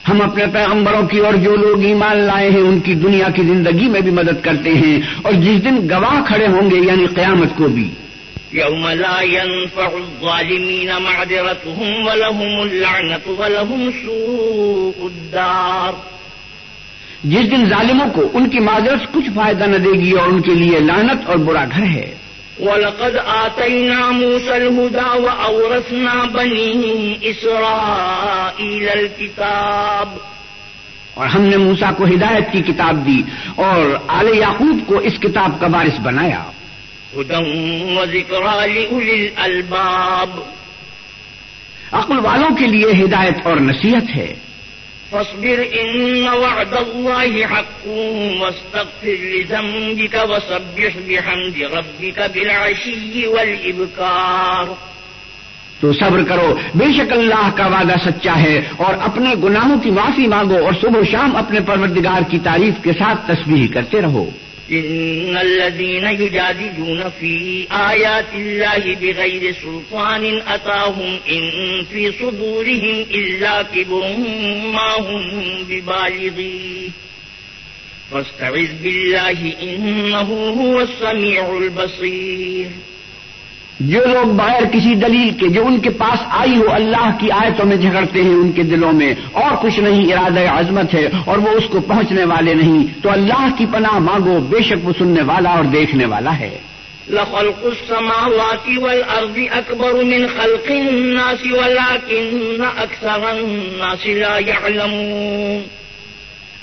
ہم اپنے پیغمبروں کی اور جو لوگ ایمان لائے ہیں ان کی دنیا کی زندگی میں بھی مدد کرتے ہیں، اور جس دن گواہ کھڑے ہوں گے یعنی قیامت کو بھی. يوم لا ينفع الظالمين معذرتهم ولهم اللعنة ولهم سوء الدار. جس دن ظالموں کو ان کی معذرت کچھ فائدہ نہ دے گی اور ان کے لیے لعنت اور برا گھر ہے. وَلَقَدْ آتَيْنَا مُوسَى الْهُدَى وَأَوْرَثْنَا بَنِي إِسْرَائِيلَ الْكِتَابَ. اور ہم نے موسیٰ کو ہدایت کی کتاب دی اور آل یعقوب کو اس کتاب کا وارث بنایا. هُدًى وَذِكْرَى لِأُولِي الْأَلْبَابِ. عقل والوں کے لیے ہدایت اور نصیحت ہے. فاصبر إن وعد الله حق واستغفر لذنبك وسبح بحمد ربك بالعشي والإبكار. تو صبر کرو، بے شک اللہ کا وعدہ سچا ہے، اور اپنے گناہوں کی معافی مانگو اور صبح و شام اپنے پروردگار کی تعریف کے ساتھ تسبیح کرتے رہو. إن الذين يجادلون في آيات الله بغير سلطان أتاهم إن في صدورهم إلا كبر ما هم ببالغيه فاستعذ بالله إنه هو السميع البصير. جو لوگ بغیر کسی دلیل کے جو ان کے پاس آئی ہو اللہ کی آیتوں میں جھگڑتے ہیں ان کے دلوں میں اور کچھ نہیں ارادہ عظمت ہے اور وہ اس کو پہنچنے والے نہیں، تو اللہ کی پناہ مانگو، بے شک وہ سننے والا اور دیکھنے والا ہے. لخلق السماوات والأرض أكبر من خلق الناس ولكن أكثر الناس لا يعلمون.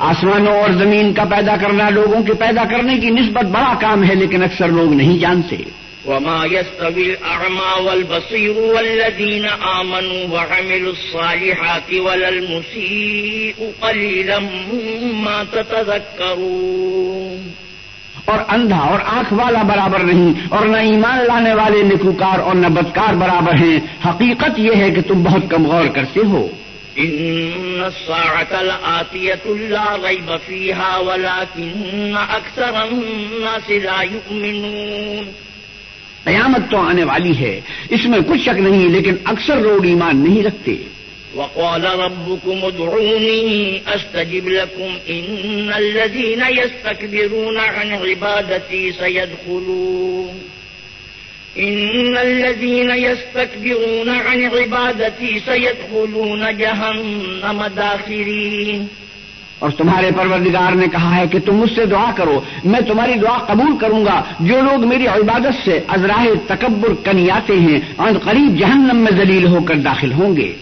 آسمانوں اور زمین کا پیدا کرنا لوگوں کے پیدا کرنے کی نسبت بڑا کام ہے، لیکن اکثر لوگ نہیں جانتے۔ وما يستوي الأعمى والبصير والذين آمنوا وعملوا الصالحات ولا المسيء قليلا ما تتذكرون۔ اور اندھا اور آنکھ والا برابر نہیں، اور نہ ایمان لانے والے نیکوکار اور نہ بدکار برابر ہیں۔ حقیقت یہ ہے کہ تم بہت کم غور کرتے ہو۔ إن الساعة لآتية لا ريب فيها ولكن أكثر الناس لا يؤمنون۔ قیامت تو آنے والی ہے، اس میں کچھ شک نہیں، لیکن اکثر لوگ ایمان نہیں رکھتے۔ وقال ربكم ادعوني استجب لكم ان الذين يستكبرون عن عبادتي سيدخلون جهنم داخرين۔ اور تمہارے پروردگار نے کہا ہے کہ تم مجھ سے دعا کرو، میں تمہاری دعا قبول کروں گا۔ جو لوگ میری عبادت سے از راہ تکبر کنیاتے ہیں عن قریب جہنم میں ذلیل ہو کر داخل ہوں گے۔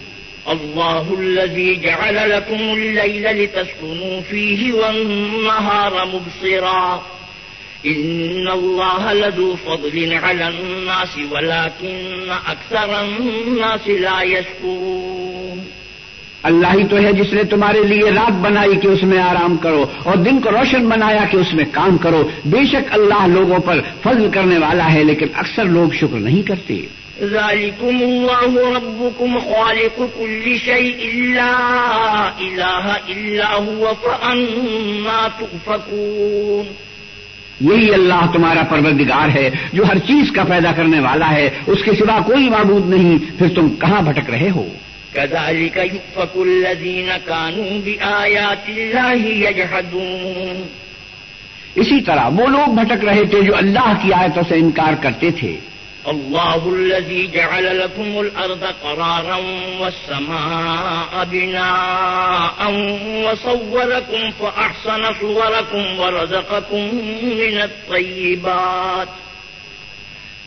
اللہ الذي جعل لكم الليل لتسكنوا فيه والنهار مبصرا ان الله لذو فضل على الناس ولكن اكثر الناس لا يشكرون۔ اللہ ہی تو ہے جس نے تمہارے لیے رات بنائی کہ اس میں آرام کرو اور دن کو روشن بنایا کہ اس میں کام کرو۔ بے شک اللہ لوگوں پر فضل کرنے والا ہے، لیکن اکثر لوگ شکر نہیں کرتے۔ ذلكم الله ربكم خالق كل شيء لا إله إلا هو فأنا تؤفكون۔ یہی اللہ تمہارا پروردگار ہے جو ہر چیز کا پیدا کرنے والا ہے، اس کے سوا کوئی معبود نہیں، پھر تم کہاں بھٹک رہے ہو؟ كذلك يؤفك الذين كانوا بآيات الله يجحدون۔ اسی طرح وہ لوگ بھٹک رہے تھے جو اللہ کی آیتوں سے انکار کرتے تھے۔ اللہ الذي جعل لكم الأرض قرارا والسماء بناء وصوركم فأحسن صوركم ورزقكم من الطيبات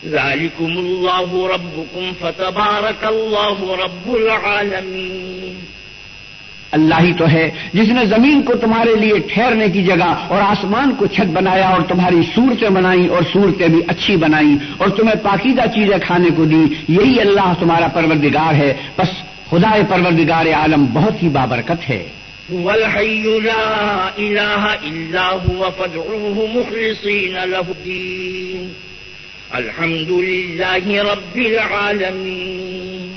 ذلكم الله ربكم فتبارك الله رب العالمين۔ اللہ ہی تو ہے جس نے زمین کو تمہارے لیے ٹھہرنے کی جگہ اور آسمان کو چھت بنایا اور تمہاری صورتیں بنائیں اور صورتیں بھی اچھی بنائیں اور تمہیں پاکیزہ چیزیں کھانے کو دی۔ یہی اللہ تمہارا پروردگار ہے، بس خدا پروردگار عالم بہت ہی بابرکت ہے۔ هو الحي لا إله إلا هو فادعوه مخلصين له الدين الحمد لله رب العالمين۔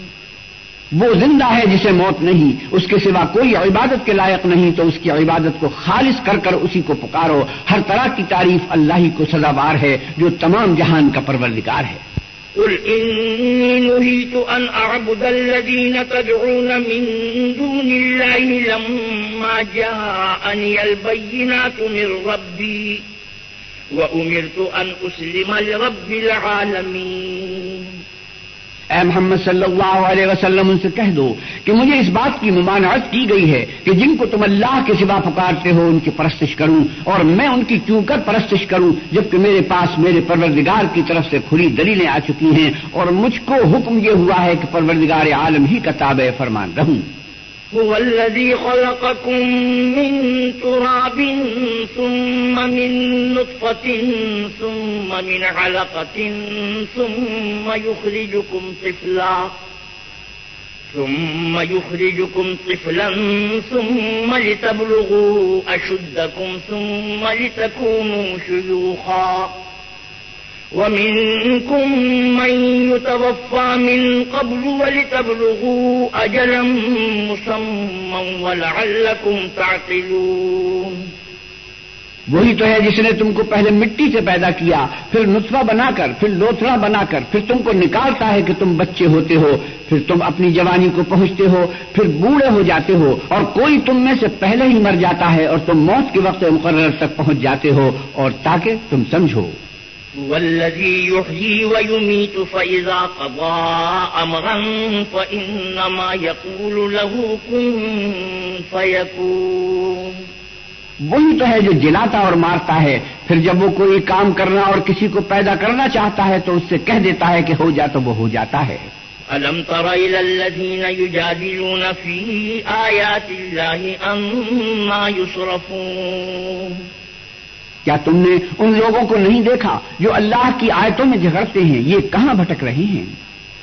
وہ زندہ ہے جسے موت نہیں، اس کے سوا کوئی عبادت کے لائق نہیں، تو اس کی عبادت کو خالص کر کر اسی کو پکارو۔ ہر طرح کی تعریف اللہ ہی کو سزاوار ہے جو تمام جہان کا پروردگار ہے۔ قل إني نهيت أن أعبد الذين تدعون من دون الله لما جاءني البينات من ربي وأمرت أن أسلم لرب العالمين۔ اے محمد صلی اللہ علیہ وسلم ان سے کہہ دو کہ مجھے اس بات کی ممانعت کی گئی ہے کہ جن کو تم اللہ کے سوا پکارتے ہو ان کی پرستش کروں، اور میں ان کی کیوں کر پرستش کروں جبکہ میرے پاس میرے پروردگار کی طرف سے کھلی دلیلیں آ چکی ہیں، اور مجھ کو حکم یہ ہوا ہے کہ پروردگار عالم ہی کا تابع فرمان رہوں۔ هو الذي خلقكم من تراب ثم من نطفة ثم من علقة ثم يخرجكم طفلا ثم لتبلغوا أشدكم ثم لتكونوا شيوخا ومنكم من يتوفى من قبل ولتبلغوا أجلا مسمى ولعلكم تعقلون۔ وہی تو ہے جس نے تم کو پہلے مٹی سے پیدا کیا، پھر نطفہ بنا کر، پھر لوتھڑا بنا کر، پھر تم کو نکالتا ہے کہ تم بچے ہوتے ہو، پھر تم اپنی جوانی کو پہنچتے ہو، پھر بوڑھے ہو جاتے ہو، اور کوئی تم میں سے پہلے ہی مر جاتا ہے اور تم موت کے وقت مقرر تک پہنچ جاتے ہو، اور تاکہ تم سمجھو۔ والذي يحيي ويميت فإذا قضى أمرا فإنما يقول له كن فيكون۔ وہی تو ہے جو جلاتا اور مارتا ہے، پھر جب وہ کوئی کام کرنا اور کسی کو پیدا کرنا چاہتا ہے تو اس سے کہہ دیتا ہے کہ ہو جا، تو وہ ہو جاتا ہے۔ ألم تر إلى الذين يجادلون في آيات الله أما يصرفون؟ کیا تم نے ان لوگوں کو نہیں دیکھا جو اللہ کی آیتوں میں جھگڑتے ہیں؟ یہ کہاں بھٹک رہے ہیں؟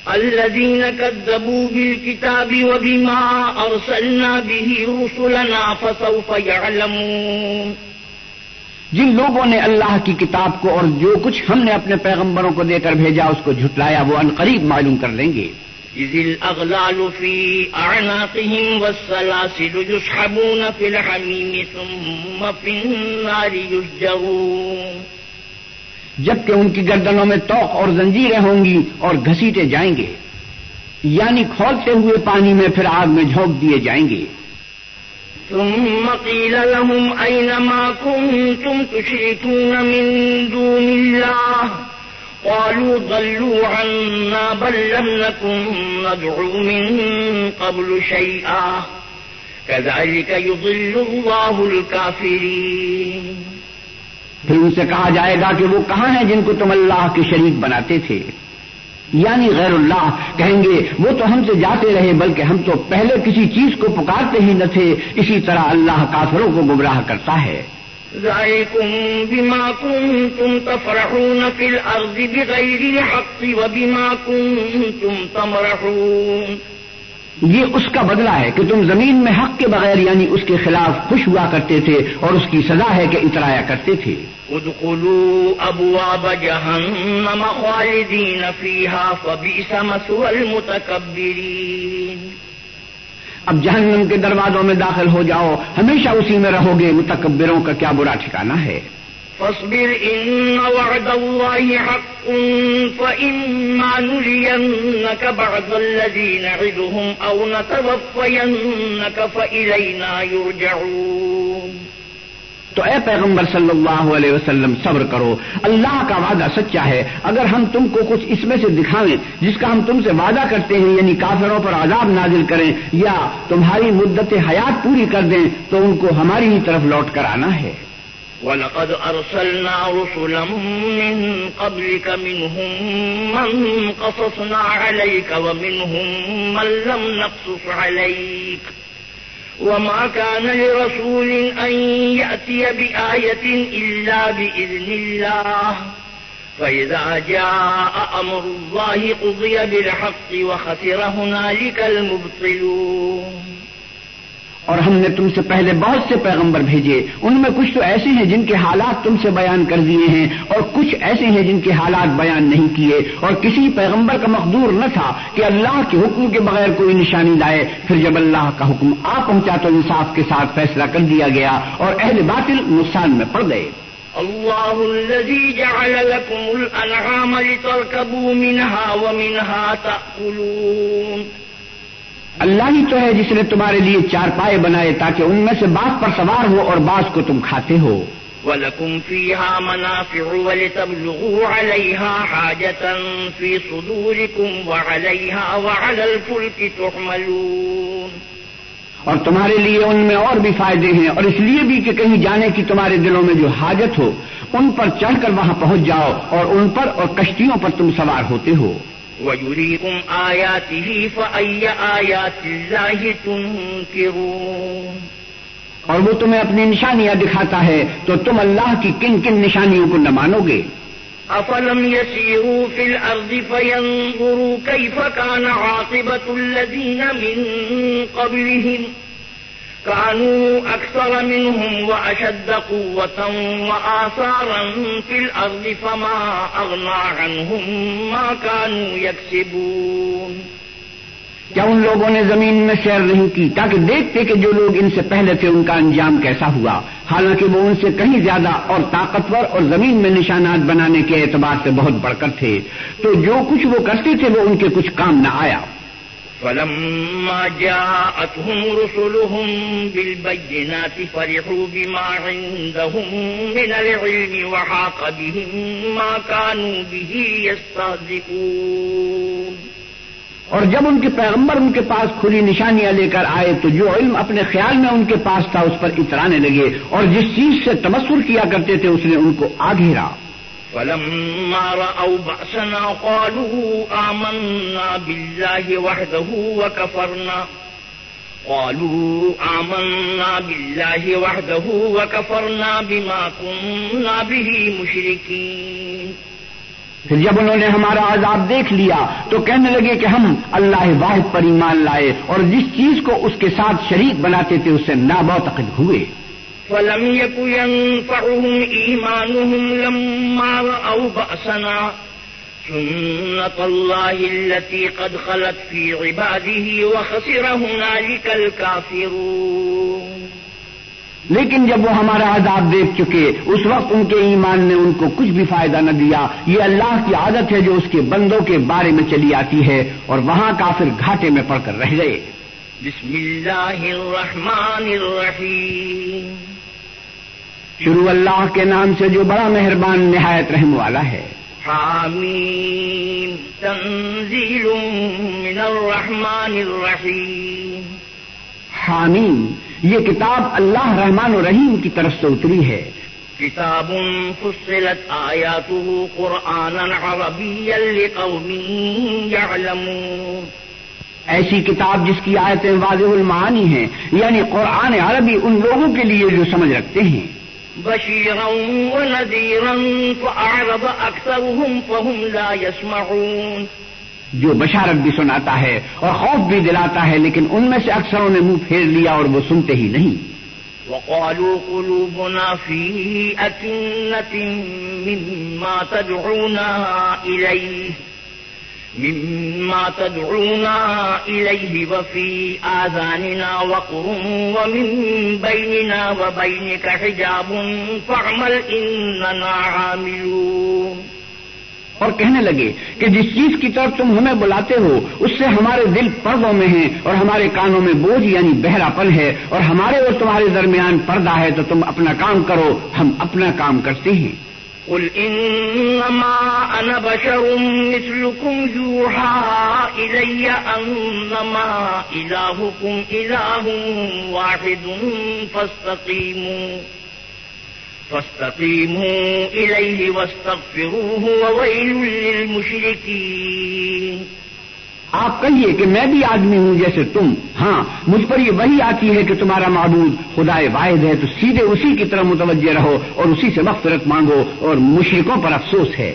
الذين كذبوا بالكتاب وبما أرسلنا به رسلنا فسوف يعلمون. جن لوگوں نے اللہ کی کتاب کو اور جو کچھ ہم نے اپنے پیغمبروں کو دے کر بھیجا اس کو جھٹلایا وہ عنقریب معلوم کر لیں گے. إذ الأغلال في أعناقهم والسلاسل يسحبون في الحميم ثم في النار يسجرون. جبکہ ان کی گردنوں میں طوق اور زنجیریں ہوں گی اور گھسیٹے جائیں گے، یعنی کھولتے ہوئے پانی میں پھر آگ میں جھونک دیے جائیں گے. ثم قيل لهم أين ما كنتم تشركون من دون الله قالوا ضلوا عنا بل لم نكن ندعو من قبل شيئا كذلك يضل الله الكافرين. پھر ان سے کہا جائے گا کہ وہ کہاں ہیں جن کو تم اللہ کے شریک بناتے تھے، یعنی غیر اللہ. کہیں گے وہ تو ہم سے جاتے رہے بلکہ ہم تو پہلے کسی چیز کو پکارتے ہی نہ تھے. اسی طرح اللہ کافروں کو گمراہ کرتا ہے. ذلكم بما كنتم تفرحون في الأرض بغير الحق وبما كنتم تمرحون. یہ اس کا بدلہ ہے کہ تم زمین میں حق کے بغیر یعنی اس کے خلاف خوش ہوا کرتے تھے اور اس کی سزا ہے کہ اترایا کرتے تھے. ادخلوا ابواب جہنم خالدین فیہا فبئس مثوى المتکبرین. اب جہنم کے دروازوں میں داخل ہو جاؤ، ہمیشہ اسی میں رہو گے، متکبروں کا کیا برا ٹھکانہ ہے. فاصبر ان وعد الله حق فإما نرينك بعض الذي نعدهم او نتوفينك فإلينا يرجعون. تو اے پیغمبر صلی اللہ علیہ وسلم صبر کرو، اللہ کا وعدہ سچا ہے. اگر ہم تم کو کچھ اس میں سے دکھائیں جس کا ہم تم سے وعدہ کرتے ہیں، یعنی کافروں پر عذاب نازل کریں یا تمہاری مدت حیات پوری کر دیں، تو ان کو ہماری ہی طرف لوٹ کر آنا ہے. وَلَقَدْ أَرْسَلْنَا رُسُلًا مِّن قَبْلِكَ مِنْهُم مَّن قَصَصْنَا عَلَيْكَ وَمِنْهُم مَّن لَّمْ نَقْصُصْ عَلَيْكَ وَمَا كَانَ لِرَسُولٍ أَن يَأْتِيَ بِآيَةٍ إِلَّا بِإِذْنِ اللَّهِ فَإِذَا جَاءَ أَمْرُ اللَّهِ قُضِيَ بِالْحَقِّ وَخَسِرَ هُنَالِكَ الْمُبْطِلُونَ. اور ہم نے تم سے پہلے بہت سے پیغمبر بھیجے، ان میں کچھ تو ایسے ہیں جن کے حالات تم سے بیان کر دیے ہیں اور کچھ ایسے ہیں جن کے حالات بیان نہیں کیے. اور کسی پیغمبر کا مقدور نہ تھا کہ اللہ کے حکم کے بغیر کوئی نشانی لائے. پھر جب اللہ کا حکم آ پہنچا تو انصاف کے ساتھ فیصلہ کر دیا گیا اور اہل باطل نقصان میں پڑ گئے. اللہ الذی جعل لکم الانعام لترکبوا منها ومنها تأکلون. اللہ ہی تو ہے جس نے تمہارے لیے چارپائے بنائے تاکہ ان میں سے بعض پر سوار ہو اور بعض کو تم کھاتے ہو. وَلَكُمْ فِيهَا مَنَافِعُ وَلِتَبْلُغُوا عَلَيْهَا حَاجَةً فِي صُدُورِكُمْ وَعَلَيْهَا وَعَلَى الْفُلْكِ تُحْمَلُونَ. اور تمہارے لیے ان میں اور بھی فائدے ہیں، اور اس لیے بھی کہ کہیں جانے کی تمہارے دلوں میں جو حاجت ہو ان پر چڑھ کر وہاں پہنچ جاؤ اور ان پر اور کشتیوں پر تم سوار ہوتے ہو. وَيُرِيكُمْ آيَاتِهِ فَأَيَّ آيَاتِ اللَّهِ تُنكِرُونَ. اور وہ تمہیں اپنی نشانیاں دکھاتا ہے تو تم اللہ کی کن کن نشانیوں کو نہ مانو گے. أَفَلَمْ يَسِيرُوا فِي الْأَرْضِ فَيَنظُرُوا كَيْفَ كَانَ عَاقِبَةُ الَّذِينَ مِن قَبْلِهِمْ كانوا أكثر منهم وأشد قوة وآثارا في الأرض فما أغنى عنهم ما كانوا يكسبون. کیا ان لوگوں نے زمین میں سیر نہیں کی تاکہ دیکھتے کہ جو لوگ ان سے پہلے تھے ان کا انجام کیسا ہوا، حالانکہ وہ ان سے کہیں زیادہ اور طاقتور اور زمین میں نشانات بنانے کے اعتبار سے بہت بڑھ کر تھے، تو جو کچھ وہ کرتے تھے وہ ان کے کچھ کام نہ آیا. فَلَمَّا جَاءَتْهُمْ رُسُلُهُم بِالْبَيِّنَاتِ فَرِحُوا بِمَا عِندَهُم مِّنَ الْعِلْمِ وَحَاقَ بِهِم مَّا كَانُوا بِهِ يَسْتَهْزِئُونَ. اور جب ان کے پیغمبر ان کے پاس کھلی نشانیاں لے کر آئے تو جو علم اپنے خیال میں ان کے پاس تھا اس پر اترانے لگے، اور جس چیز سے تمسخر کیا کرتے تھے اس نے ان کو آ گھیرا. فلما رأوا بأسنا قالوا آمنا بالله وحده وكفرنا بما كنا به مشركين. پھر جب انہوں نے ہمارا عذاب دیکھ لیا تو کہنے لگے کہ ہم اللہ واحد پر ایمان لائے اور جس چیز کو اس کے ساتھ شریک بناتے تھے اس سے نامعتقد ہوئے. فلم يك ينفعهم إيمانهم لما رأوا بأسنا سنة الله التي قد خلت في عباده وخسر هنالك الكافرون. لیکن جب وہ ہمارا عذاب دیکھ چکے اس وقت ان کے ایمان نے ان کو کچھ بھی فائدہ نہ دیا. یہ اللہ کی عادت ہے جو اس کے بندوں کے بارے میں چلی آتی ہے اور وہاں کافر گھاٹے میں پڑ کر رہ گئے. بسم اللہ الرحمن الرحیم. شروع اللہ کے نام سے جو بڑا مہربان نہایت رحم والا ہے. حامیم تنزیل من الرحمن الرحیم. حامیم یہ کتاب اللہ رحمان الرحیم کی طرف سے اتری ہے. کتاب فصلت آیاتہ قرآنا عربیا لقوم یعلمون. ایسی کتاب جس کی آیتیں واضح المعانی ہیں یعنی قرآن عربی ان لوگوں کے لیے جو سمجھ رکھتے ہیں. بشیرا ونذیرا فأعرض اکثرهم فهم لا يسمعون. جو بشارت بھی سناتا ہے اور خوف بھی دلاتا ہے لیکن ان میں سے اکثروں نے منہ پھیر لیا اور وہ سنتے ہی نہیں. وقالوا قلوبنا في أكنة مما تدعونا إليه وفي آذاننا وقر ومن بيننا وبينك حجاب فاعمل إننا عاملون. اور کہنے لگے کہ جس چیز کی طرف تم ہمیں بلاتے ہو اس سے ہمارے دل پردوں میں ہیں اور ہمارے کانوں میں بوجھ یعنی بہرا پن ہے اور ہمارے اور تمہارے درمیان پردہ ہے تو تم اپنا کام کرو ہم اپنا کام کرتے ہیں. قل انما انا بشر مثلكم يوحى الي انما الهكم اله واحد فاستقیموا الیہ واستغفروہ وویل للمشرکین. آپ کہیے کہ میں بھی آدمی ہوں جیسے تم. ہاں مجھ پر یہ وحی آتی ہے کہ تمہارا معبود خدا واحد ہے تو سیدھے اسی کی طرف متوجہ رہو اور اسی سے مغفرت مانگو اور مشرکوں پر افسوس ہے.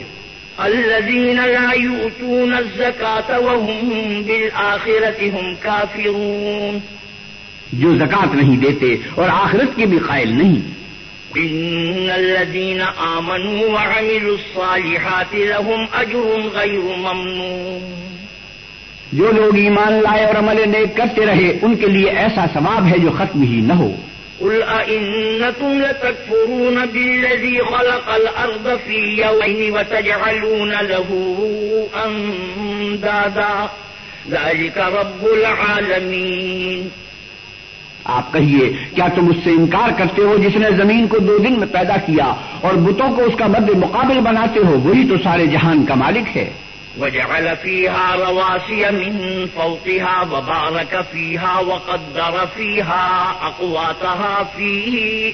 الذین لا یؤتون الزکاة وهم بالآخرة هم کافرون. جو زکات نہیں دیتے اور آخرت کے بھی قائل نہیں. ان الذين آمنوا وعملوا الصالحات لهم اجر غير ممنون. جو لوگ ایمان لائے اور عمل نیک کرتے رہے ان کے لیے ایسا ثواب ہے جو ختم ہی نہ ہو. قل أئنكم لتكفرون بالذي خلق الأرض في يومين وتجعلون له أندادا ذلك رب العالمين. آپ کہیے کیا تم اس سے انکار کرتے ہو جس نے زمین کو 2 دن میں پیدا کیا اور بتوں کو اس کا مد مقابل بناتے ہو؟ وہی تو سارے جہان کا مالک ہے. وجعل فيها رواسي من فوقها وبارك فيها وقدر فيها أقواتها في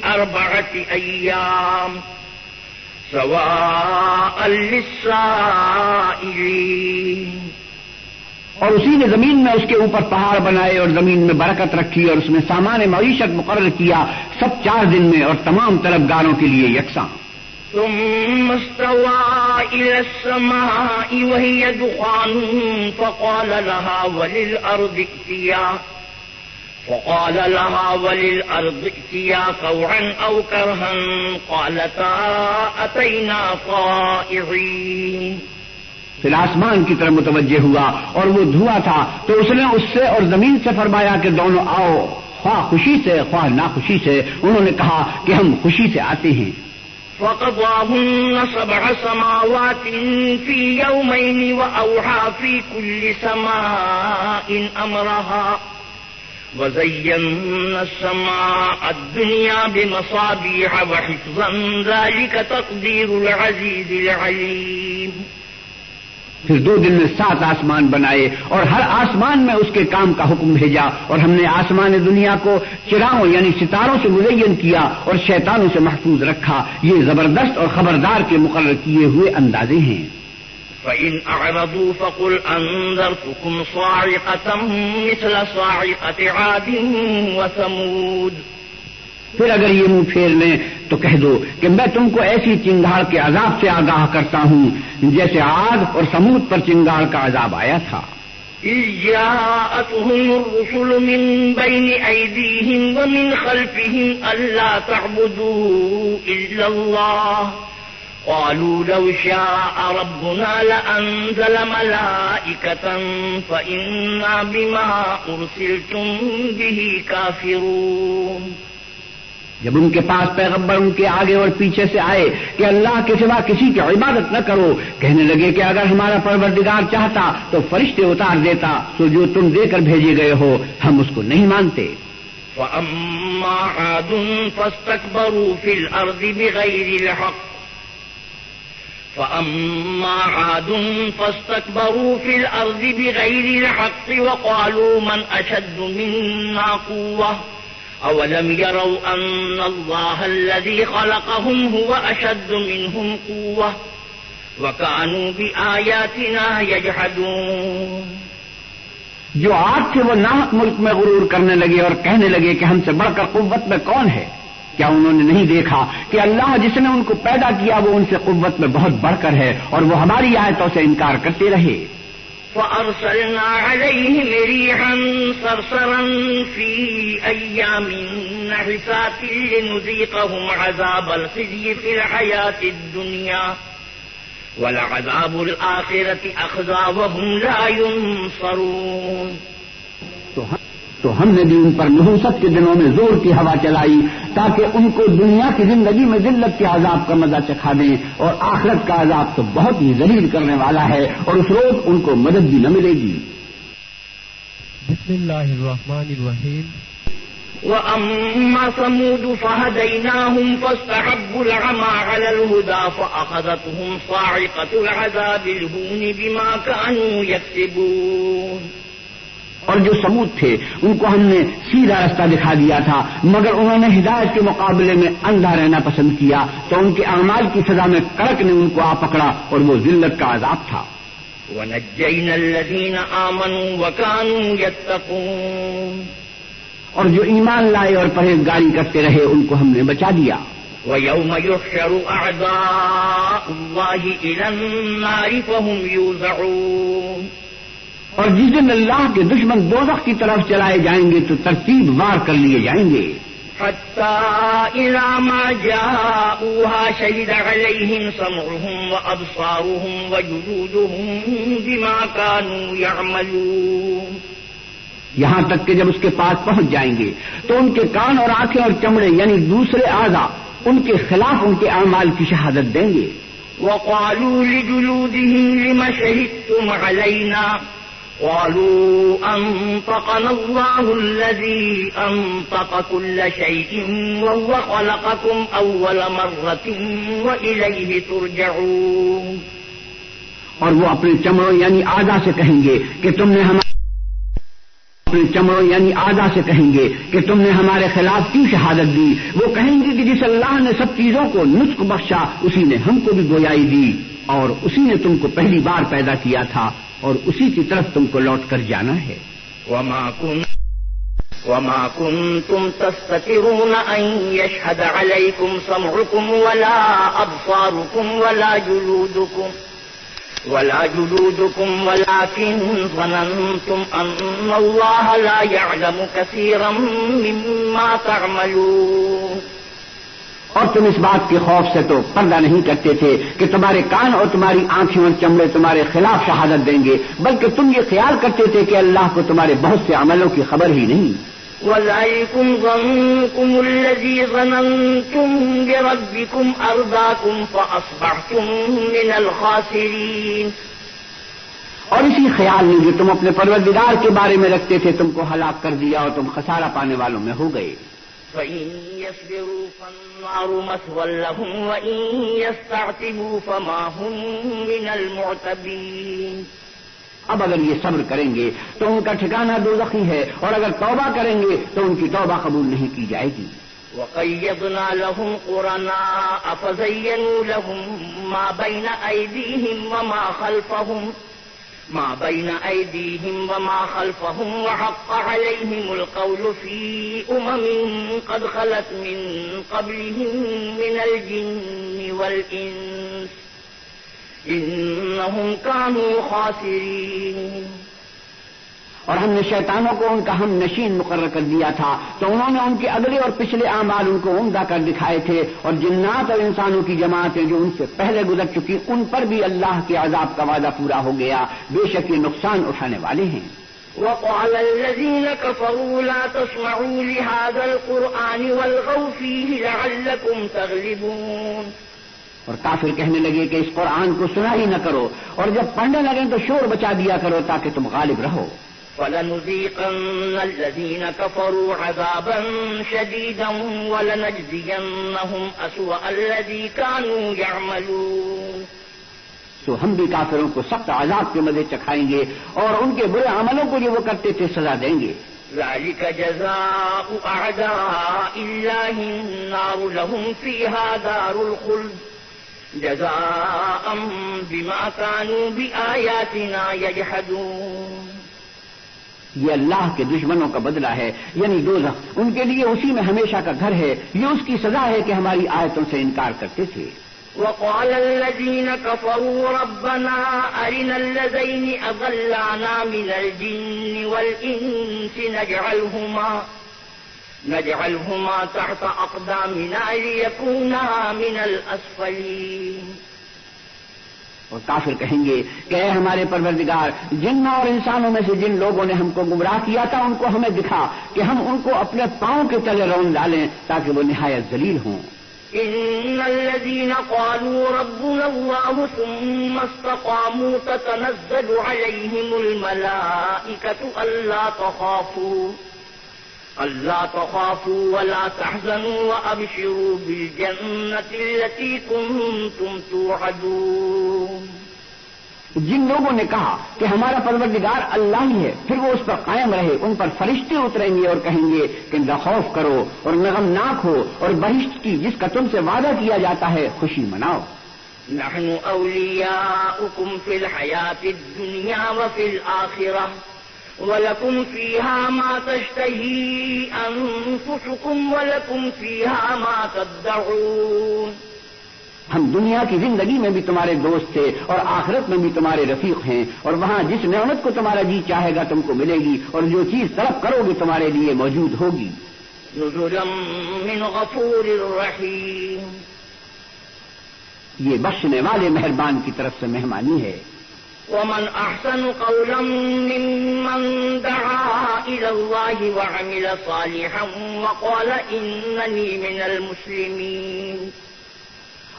4 أيام سواء للسائلين. اور اسی نے زمین میں اس کے اوپر پہاڑ بنائے اور زمین میں برکت رکھی اور اس میں سامان معیشت مقرر کیا سب 4 دن میں اور تمام طلبگاروں کے لیے یکساں. ثم استوى إلى السماء وهي دخان فقال لها وللأرض ائتيا طوعا أو كرها قالتا أتينا طائعين. پھر آسمان کی طرف متوجہ ہوا اور وہ دھواں تھا تو اس نے اس سے اور زمین سے فرمایا کہ دونوں آؤ خواہ خوشی سے خواہ ناخوشی سے. انہوں نے کہا کہ ہم خوشی سے آتے ہیں. فقضاهن 7 سماوات في يومين وأوحى في كل سماء أمرها وزينا السماء الدنيا بمصابيح وحفظا ذلك تقدير العزيز العليم. پھر 2 دن میں 7 آسمان بنائے اور ہر آسمان میں اس کے کام کا حکم بھیجا، اور ہم نے آسمان دنیا کو چراغوں یعنی ستاروں سے مزین کیا اور شیطانوں سے محفوظ رکھا۔ یہ زبردست اور خبردار کے مقرر کیے ہوئے اندازے ہیں۔ فَإِنْ أَعْرَضُوا فَقُلْ أَنذَرْتُكُمْ صَاعِقَةً مِثْلَ صَاعِقَةِ عَادٍ وَثَمُودَ۔ پھر اگر یہ منہ پھیر لیں تو کہہ دو کہ میں تم کو ایسی چنگاڑ کے عذاب سے آگاہ کرتا ہوں جیسے عاد اور سمود پر چنگاڑ کا عذاب آیا تھا۔ إِذْ جَاءَتْهُمُ الرُّسُلُ مِنْ بَيْنِ أَيْدِيهِمْ وَمِنْ خَلْفِهِمْ أَلَّا تَعْبُدُوا إِلَّا اللَّهَ قَالُوا لَوْ شَاءَ رَبُّنَا لَأَنزَلَ مَلَائِكَةً فَإِنَّا بِمَا أُرْسِلْتُمْ بِهِ كَافِرُونَ۔ جب ان کے پاس پیغمبر ان کے آگے اور پیچھے سے آئے کہ اللہ کے سوا کسی کی عبادت نہ کرو، کہنے لگے کہ اگر ہمارا پروردگار چاہتا تو فرشتے اتار دیتا، سو جو تم دے کر بھیجے گئے ہو ہم اس کو نہیں مانتے۔ فَأَمَّا عَادٌ فَاسْتَكْبَرُوا فِي الْأَرْضِ بِغَيْرِ الْحَقِّ وَقَالُوا مَنْ أَشَدُّ مِنَّا قُوَّةً أَوَلَمْ يَرَوْا أَنَّ اللَّهَ الَّذِي خَلَقَهُمْ هُوَ أَشَدُّ مِنْهُمْ قُوَّةً وَكَانُوا بِآيَاتِنَا يَجْحَدُونَ۔ جو عاد تھے وہ ناحق ملک میں غرور کرنے لگے اور کہنے لگے کہ ہم سے بڑھ کر قوت میں کون ہے؟ کیا انہوں نے نہیں دیکھا کہ اللہ جس نے ان کو پیدا کیا وہ ان سے قوت میں بہت بڑھ کر ہے، اور وہ ہماری آیتوں سے انکار کرتے رہے۔ فَأَرْسَلْنَا عَلَيْهِمْ رِيحًا صَرْصَرًا فِي أَيَّامٍ نَحِسَاتٍ لِنُذِيقَهُمْ عَذَابَ الْخِزْيِ فِي الْحَيَاةِ الدُّنْيَا وَلَعَذَابُ الْآخِرَةِ أَخْزَىٰ وَهُمْ لَا يُنصَرُونَ۔ تو ہم نے بھی ان پر نحوست کے دنوں میں زور کی ہوا چلائی تاکہ ان کو دنیا کی زندگی میں ذلت کے عذاب کا مزہ چکھا دیں، اور آخرت کا عذاب تو بہت ہی ذلیل کرنے والا ہے، اور اس روز ان کو مدد بھی نہ ملے گی۔ بسم اللہ الرحمن الرحیم۔ وَأَمَّا ثَمُودُ فَهَدَيْنَاهُمْ فَاسْتَحَبُّوا الْعَمَىٰ عَلَى الْهُدَىٰ فَأَخَذَتْهُمْ صَاعِقَةُ الْعَذَابِ الْهُونِ بِمَا كَانُوا يَكْسِبُونَ۔ اور جو سمود تھے ان کو ہم نے سیدھا راستہ دکھا دیا تھا، مگر انہوں نے ہدایت کے مقابلے میں اندھا رہنا پسند کیا، تو ان کے اعمال کی سزا میں کڑک نے ان کو آ پکڑا، اور وہ ذلت کا عذاب تھا۔ وَنَجَّيْنَا الَّذِينَ آمَنُوا وَكَانُوا يَتَّقُونَ۔ اور جو ایمان لائے اور پرہیزگاری کرتے رہے ان کو ہم نے بچا دیا۔ وَيَوْمَ يُحْشَرُ أَعْدَاءُ اللَّهِ إِلَى النَّارِ فَهُمْ يُوزَعُونَ۔ اور جس دن اللہ کے دشمن دوزخ کی طرف چلائے جائیں گے تو ترتیب وار کر لیے جائیں گے۔ حَتَّى إِذَا مَا جَاءُوهَا شَهِدَ عَلَيْهِمْ سَمْعُهُمْ وَأَبْصَارُهُمْ وَجُلُودُهُمْ بِمَا كَانُوا يَعْمَلُونَ۔ یہاں تک کہ جب اس کے پاس پہنچ جائیں گے تو ان کے کان اور آنکھیں اور چمڑے یعنی دوسرے اعضاء ان کے خلاف ان کے اعمال کی شہادت دیں گے۔ وَقَالُوا لِجُلُودِهِمْ لِمَ شَهِدتُّمْ عَلَيْنَا قالوا أنطقنا الله الذي أنطق كل شيء وهو خلقكم أول مرة وإليه ترجعون۔ اور وہ اپنے چمڑوں یعنی اعضاء سے کہیں گے کہ تم نے ہمارے خلاف کیوں شہادت دی؟ وہ کہیں گے کہ جس اللہ نے سب چیزوں کو نطق بخشا اسی نے ہم کو بھی گویائی دی، اور اسی نے تم کو پہلی بار پیدا کیا تھا، اور اسی کی طرف تم کو لوٹ کر جانا ہے۔ وَمَا كُنْتُمْ تَسْتَتِرُونَ أَنْ يَشْهَدَ عَلَيْكُمْ سَمْعُكُمْ وَلَا أَبْصَارُكُمْ وَلَا جُلُودُكُمْ وَلَكِنْ ظَنَنْتُمْ أَنَّ اللَّهَ لَا يَعْلَمُ كَثِيرًا مِّمَّا تَعْمَلُونَ۔ اور تم اس بات کے خوف سے تو پردہ نہیں کرتے تھے کہ تمہارے کان اور تمہاری آنکھیں اور چمڑے تمہارے خلاف شہادت دیں گے، بلکہ تم یہ خیال کرتے تھے کہ اللہ کو تمہارے بہت سے عملوں کی خبر ہی نہیں۔ وَذَلِكُمْ ظَنُّكُمُ الَّذِي ظَنَنْتُمْ بِرَبِّكُمْ أَرْدَاكُمْ فَأَصْبَحْتُمْ مِنَ الْخَاسِرِينَ۔ اور اسی خیال میں جو تم اپنے پروردگار کے بارے میں رکھتے تھے تم کو ہلاک کر دیا اور تم خسارہ پانے والوں میں ہو گئے۔ فإن يصبروا فالنار مثوى لهم وإن يستعتبوا فما هم من المعتبين. اب اگر یہ صبر کریں گے تو ان کا ٹھکانہ دوزخی ہے، اور اگر توبہ کریں گے تو ان کی توبہ قبول نہیں کی جائے گی. وَقَيَّضْنَا لَهُمْ قُرَنَاءَ فَزَيَّنُوا لَهُم مَّا بَيْنَ أَيْدِيهِمْ وَمَا خَلْفَهُمْ وَحَقَّ عَلَيْهِمُ الْقَوْلُ فِي أُمَمٍ قَدْ خَلَتْ مِن قَبْلِهِم مِّنَ الْجِنِّ وَالْإِنسِ إِنَّهُمْ كَانُوا خَاسِرِينَ. اور ہم نے شیطانوں کو ان کا ہم نشین مقرر کر دیا تھا تو انہوں نے ان کے اگلے اور پچھلے اعمال ان کو عمدہ کر دکھائے تھے، اور جنات اور انسانوں کی جماعتیں جو ان سے پہلے گزر چکی ان پر بھی اللہ کے عذاب کا وعدہ پورا ہو گیا، بے شک یہ نقصان اٹھانے والے ہیں. وقال الذين كفروا لا تسمعوا لهذا القرآن والغوا فيه لعلكم تغلبون. اور کافر کہنے لگے کہ اس قرآن کو سنا ہی نہ کرو، اور جب پڑھنے لگیں تو شور بچا دیا کرو تاکہ تم غالب رہو. فَلَنُذِيقَنَّ الَّذِينَ كَفَرُوا عَذَابًا شَدِيدًا وَلَنَجْزِيَنَّهُمْ أَسْوَأَ الَّذِي كَانُوا يَعْمَلُونَ. تو ہم بھی کافروں کو سخت عذاب کے مزے چکھائیں گے اور ان کے برے عملوں کو جو وہ کرتے تھے سزا دیں گے. ذَلِكَ جَزَاءُ أَعْدَاءِ اللَّهِ النَّارُ لَهُمْ فِيهَا دَارُ الْخُلْدِ جَزَاءً بِمَا كَانُوا بِآيَاتِنَا يَجْحَدُونَ. یہ اللہ کے دشمنوں کا بدلہ ہے، یعنی دوزخ ان کے لیے اسی میں ہمیشہ کا گھر ہے، یہ اس کی سزا ہے کہ ہماری آیتوں سے انکار کرتے تھے. وقال الذين كفروا ربنا أرنا الذين أضلانا من الجن والإنس نجعلهما تحت أقدامنا ليكونا من الأسفلين. اور کافر کہیں گے کہ اے ہمارے پروردگار، جن اور انسانوں میں سے جن لوگوں نے ہم کو گمراہ کیا تھا ان کو ہمیں دکھا کہ ہم ان کو اپنے پاؤں کے تلے رون ڈالیں تاکہ وہ نہایت ذلیل ہوں. إن الذين قالوا ربنا الله ثم استقاموا تتنزل عليهم الملائكة ألا تخافوا ولا تحزنوا وأبشروا بالجنة التي كنتم توعدون. جن لوگوں نے کہا کہ ہمارا پروردگار اللہ ہی ہے، پھر وہ اس پر قائم رہے، ان پر فرشتے اتریں گے اور کہیں گے کہ نہ خوف کرو اور نہ غمناک ہو، اور بہشت کی جس کا تم سے وعدہ کیا جاتا ہے خوشی مناؤ. نحن أولياؤكم في الحياة الدنيا وفي الآخرة وَلَكُمْ فِيهَا مَا تَشْتَهِي أَنفُسُكُمْ وَلَكُمْ فِيهَا مَا تَدَّعُونَ. ہم دنیا کی زندگی میں بھی تمہارے دوست تھے اور آخرت میں بھی تمہارے رفیق ہیں، اور وہاں جس نعمت کو تمہارا جی چاہے گا تم کو ملے گی، اور جو چیز طلب کرو گے تمہارے لیے موجود ہوگی. نُزُلًا مِّنْ غَفُورٍ رَّحِيمٍ. یہ بخشنے والے مہربان کی طرف سے مہمانی ہے. وَمَنْ أَحْسَنُ قَوْلًا مِّمَّنْ دَعَا إِلَى اللَّهِ وَعَمِلَ صَالِحًا وَقَالَ إِنَّنِي مِنَ الْمُسْلِمِينَ.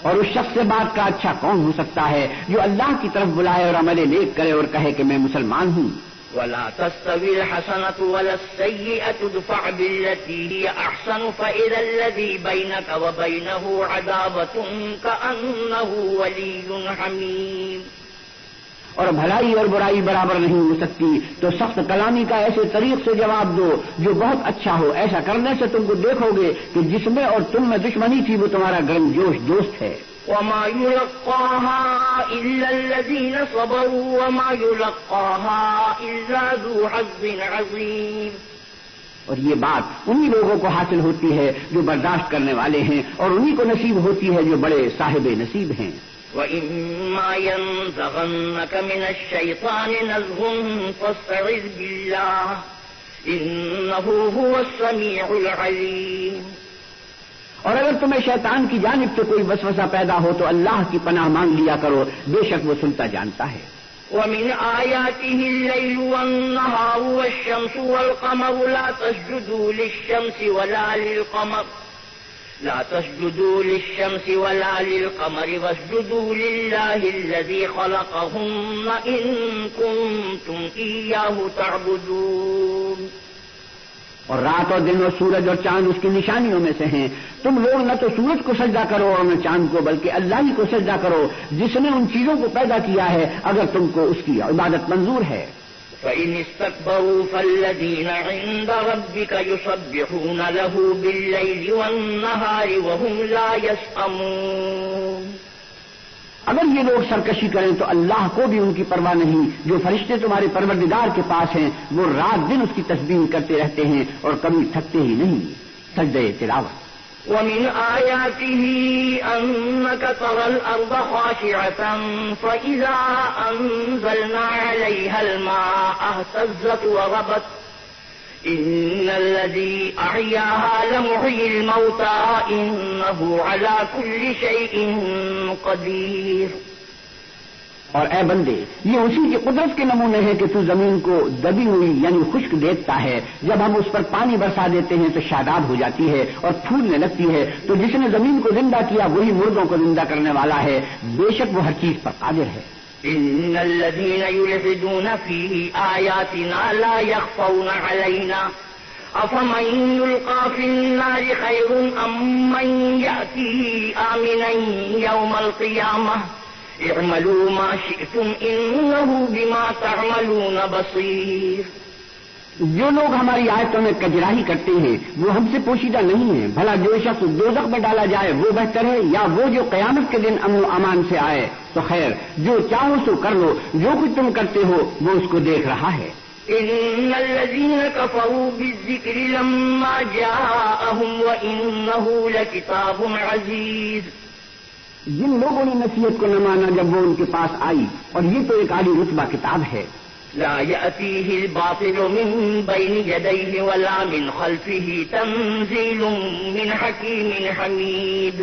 اور اس شخص سے بات کا اچھا کون ہو سکتا ہے جو اللہ کی طرف بلائے اور عمل نیک کرے اور کہے کہ میں مسلمان ہوں. وَلَا تَسْتَوِي الْحَسَنَةُ وَلَا السَّيِّئَةُ ادْفَعْ بِالَّتِي هِيَ أَحْسَنُ فَإِذَا الَّذِي بَيْنَكَ وَبَيْنَهُ عَدَاوَةٌ كَأَنَّهُ وَلِيٌّ حَمِيمٌ. اور بھلائی اور برائی برابر نہیں ہو سکتی، تو سخت کلامی کا ایسے طریق سے جواب دو جو بہت اچھا ہو. ایسا کرنے سے تم کو دیکھو گے کہ جس میں اور تم میں دشمنی تھی وہ تمہارا گرم جوش دوست ہے. وَمَا يُلَقَّاهَا إِلَّا الَّذِينَ صَبَرُوا وَمَا يُلَقَّاهَا إِلَّا ذُو حَظٍّ عَظِيمٍ. اور یہ بات انہی لوگوں کو حاصل ہوتی ہے جو برداشت کرنے والے ہیں، اور انہی کو نصیب ہوتی ہے جو بڑے صاحب نصیب ہیں. وَإِمَّا يَنزَغَنَّكَ مِنَ الشَّيْطَانِ نَزْغٌ فَاسْتَعِذْ بِاللَّهِ إِنَّهُ هُوَ السَّمِيعُ الْعَلِيمُ. اور اگر تمہیں شیطان کی جانب سے کوئی وسوسہ پیدا ہو تو اللہ کی پناہ مانگ لیا کرو، بے شک وہ سنتا جانتا ہے. وَمِنْ آيَاتِهِ اللَّيْلُ وَالنَّهَارُ وَالشَّمْسُ وَالْقَمَرُ لَا تَسْجُدُوا لِلشَّمْسِ وَلَا لِلْقَمَرِ وَاسْجُدُوا لِلَّهِ الَّذِي خَلَقَهُنَّ إِن كُنتُمْ إِيَّاهُ تَعْبُدُونَ. اور رات اور دن اور سورج اور چاند اس کی نشانیوں میں سے ہیں. تم لوگ نہ تو سورج کو سجدہ کرو اور نہ چاند کو، بلکہ اللہ ہی کو سجدہ کرو جس نے ان چیزوں کو پیدا کیا ہے، اگر تم کو اس کی عبادت منظور ہے. فَإِنِ اسْتَكْبَرُوا فَالَّذِينَ عِندَ رَبِّكَ يُسَبِّحُونَ لَهُ بِاللَّيْلِ وَالنَّهَارِ وَهُمْ لَا يَسْأَمُونَ. اگر یہ لوگ سرکشی کریں تو اللہ کو بھی ان کی پرواہ نہیں. جو فرشتے تمہارے پروردگار کے پاس ہیں وہ رات دن اس کی تسبیح کرتے رہتے ہیں اور کبھی تھکتے ہی نہیں. سجدہ تلاوت. وَمِنْ آيَاتِهِ أَنَّكَ تَرَى الْأَرْضَ خَاشِعَةً فَإِذَا أَنزَلْنَا عَلَيْهَا الْمَاءَ اهْتَزَّتْ وَرَبَتْ إِنَّ الَّذِي أَحْيَاهَا لَمُحْيِي الْمَوْتَى إِنَّهُ عَلَى كُلِّ شَيْءٍ قَدِيرٌ. اور اے بندے، یہ اسی کی قدرت کے نمونے ہیں کہ تو زمین کو دبی ہوئی یعنی خشک دیکھتا ہے. جب ہم اس پر پانی برسا دیتے ہیں تو شاداب ہو جاتی ہے اور پھولنے لگتی ہے. تو جس نے زمین کو زندہ کیا وہی مردوں کو زندہ کرنے والا ہے. بے شک وہ ہر چیز پر قادر ہے. إن الذين يلحدون في آياتنا لا يخفون علينا أفمن يلقى في النار خير أم من يأتي آمنا يوم القيامة اعملوا ما شئتم إنه بما تعملون بصير. جو لوگ ہماری آیتوں میں کجراہی کرتے ہیں وہ ہم سے پوشیدہ نہیں ہیں. بھلا جو شخص دوزخ میں ڈالا جائے وہ بہتر ہے یا وہ جو قیامت کے دن امن و امان سے آئے؟ تو خیر، جو چاہو سو کر لو، جو کچھ تم کرتے ہو وہ اس کو دیکھ رہا ہے. إن الذين كفروا بالذكر لما جاءهم وإنه لكتاب عزيز. جن لوگوں نے نصیحت کو نہ مانا جب وہ ان کے پاس آئی، اور یہ تو ایک عالی رتبہ کتاب ہے. لا يأتيه الباطل من بين يديه ولا من خلفه تنزيل من حكيم حميد.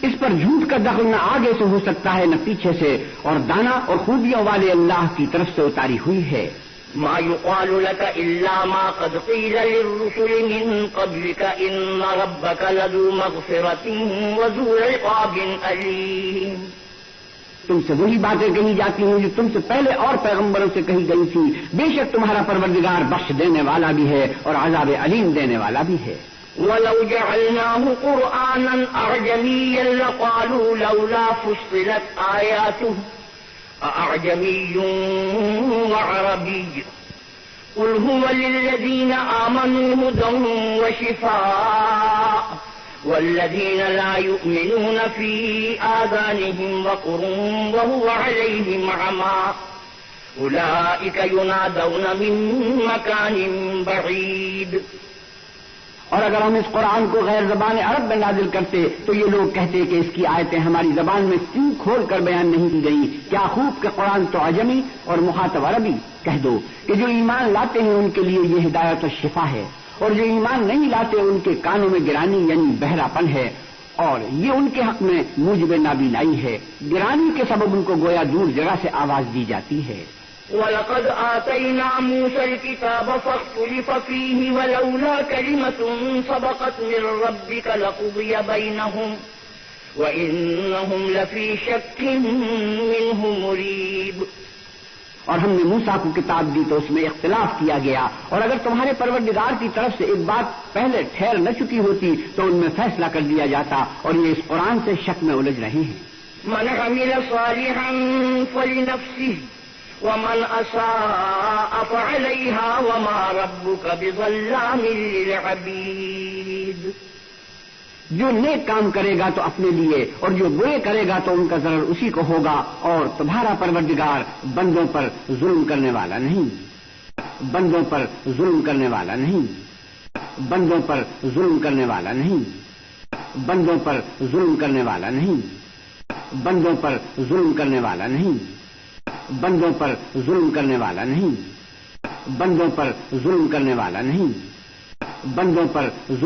اس پر جھوٹ کا دخل نہ آگے سے ہو سکتا ہے نہ پیچھے سے، اور دانا اور خوبیوں والے اللہ کی طرف سے اتاری ہوئی ہے. ما يقال لك إلا ما قد قيل للرسل من قبلك إن ربك لذو مغفرة وذو عقاب أليم. تم سے وہی باتیں کہی جاتی ہیں جو تم سے پہلے اور پیغمبروں سے کہی گئی تھی. بے شک تمہارا پروردگار بخش دینے والا بھی ہے اور عذاب علیم دینے والا بھی ہے. وَلَوْ جَعَلْنَاهُ قُرْآنًا أَعْجَمِيًّا لَقَالُوا لَوْلَا فُصِّلَتْ آيَاتُهُ أَأَعْجَمِيٌّ وَعَرَبِيٌّ قُلْ هُوَ لِلَّذِينَ آمَنُوا هُدًى وَشِفَاءٌ وَالَّذِينَ لَا يُؤْمِنُونَ فِي آذَانِهِمْ وَقْرٌ وَهُوَ عَلَيْهِمْ عَمًى أُولَئِكَ يُنَادَوْنَ مِن مَّكَانٍ بَعِيدٍ. اور اگر ہم اس قرآن کو غیر زبان عرب میں نازل کرتے تو یہ لوگ کہتے کہ اس کی آیتیں ہماری زبان میں کیوں کھول کر بیان نہیں کی گئی؟ کیا خوب کہ قرآن تو عجمی اور مخاطب عربی. کہہ دو کہ جو ایمان لاتے ہیں ان کے لیے یہ ہدایت و شفا ہے، اور جو ایمان نہیں لاتے ان کے کانوں میں گرانی یعنی بہراپن ہے، اور یہ ان کے حق میں موجب نابینائی ہے. گرانی کے سبب ان کو گویا دور جگہ سے آواز دی جاتی ہے. وَلَقَدْ آتَيْنَا مُوسَى الْكِتَابَ فَاخْتُلِفَ فِيهِ وَلَوْلَا كَلِمَةٌ سَبَقَتْ مِن رَّبِّكَ لَقُضِيَ بَيْنَهُمْ وَإِنَّهُمْ لَفِي شَكٍّ مِّنْهُ مُرِيبٍ. اور ہم نے موسیٰ کو کتاب دی تو اس میں اختلاف کیا گیا، اور اگر تمہارے پروردگار کی طرف سے ایک بات پہلے ٹھہر نہ چکی ہوتی تو ان میں فیصلہ کر دیا جاتا، اور یہ اس قرآن سے شک میں الجھ رہے ہیں. مَنْ عَمِلَ صَالِحًا فَلِنَفْسِهِ وَمَنْ أَسَاءَ فَعَلَيْهَا وَمَا رَبُّكَ بِظَلَّامٍ لِّلْعَبِيدِ. جو نیک کام کرے گا تو اپنے لیے، اور جو برے کرے گا تو ان کا ضرر اسی کو ہوگا، اور تمہارا پروردگار بندوں پر ظلم کرنے والا نہیں. بندوں پر ظلم کرنے والا نہیں. بندوں پر ظلم کرنے والا نہیں. بندوں پر ظلم کرنے والا نہیں. بندوں پر ظلم کرنے والا نہیں. بندوں پر ظلم کرنے والا نہیں. بندوں پر ظلم کرنے والا نہیں. بندوں پر ظلم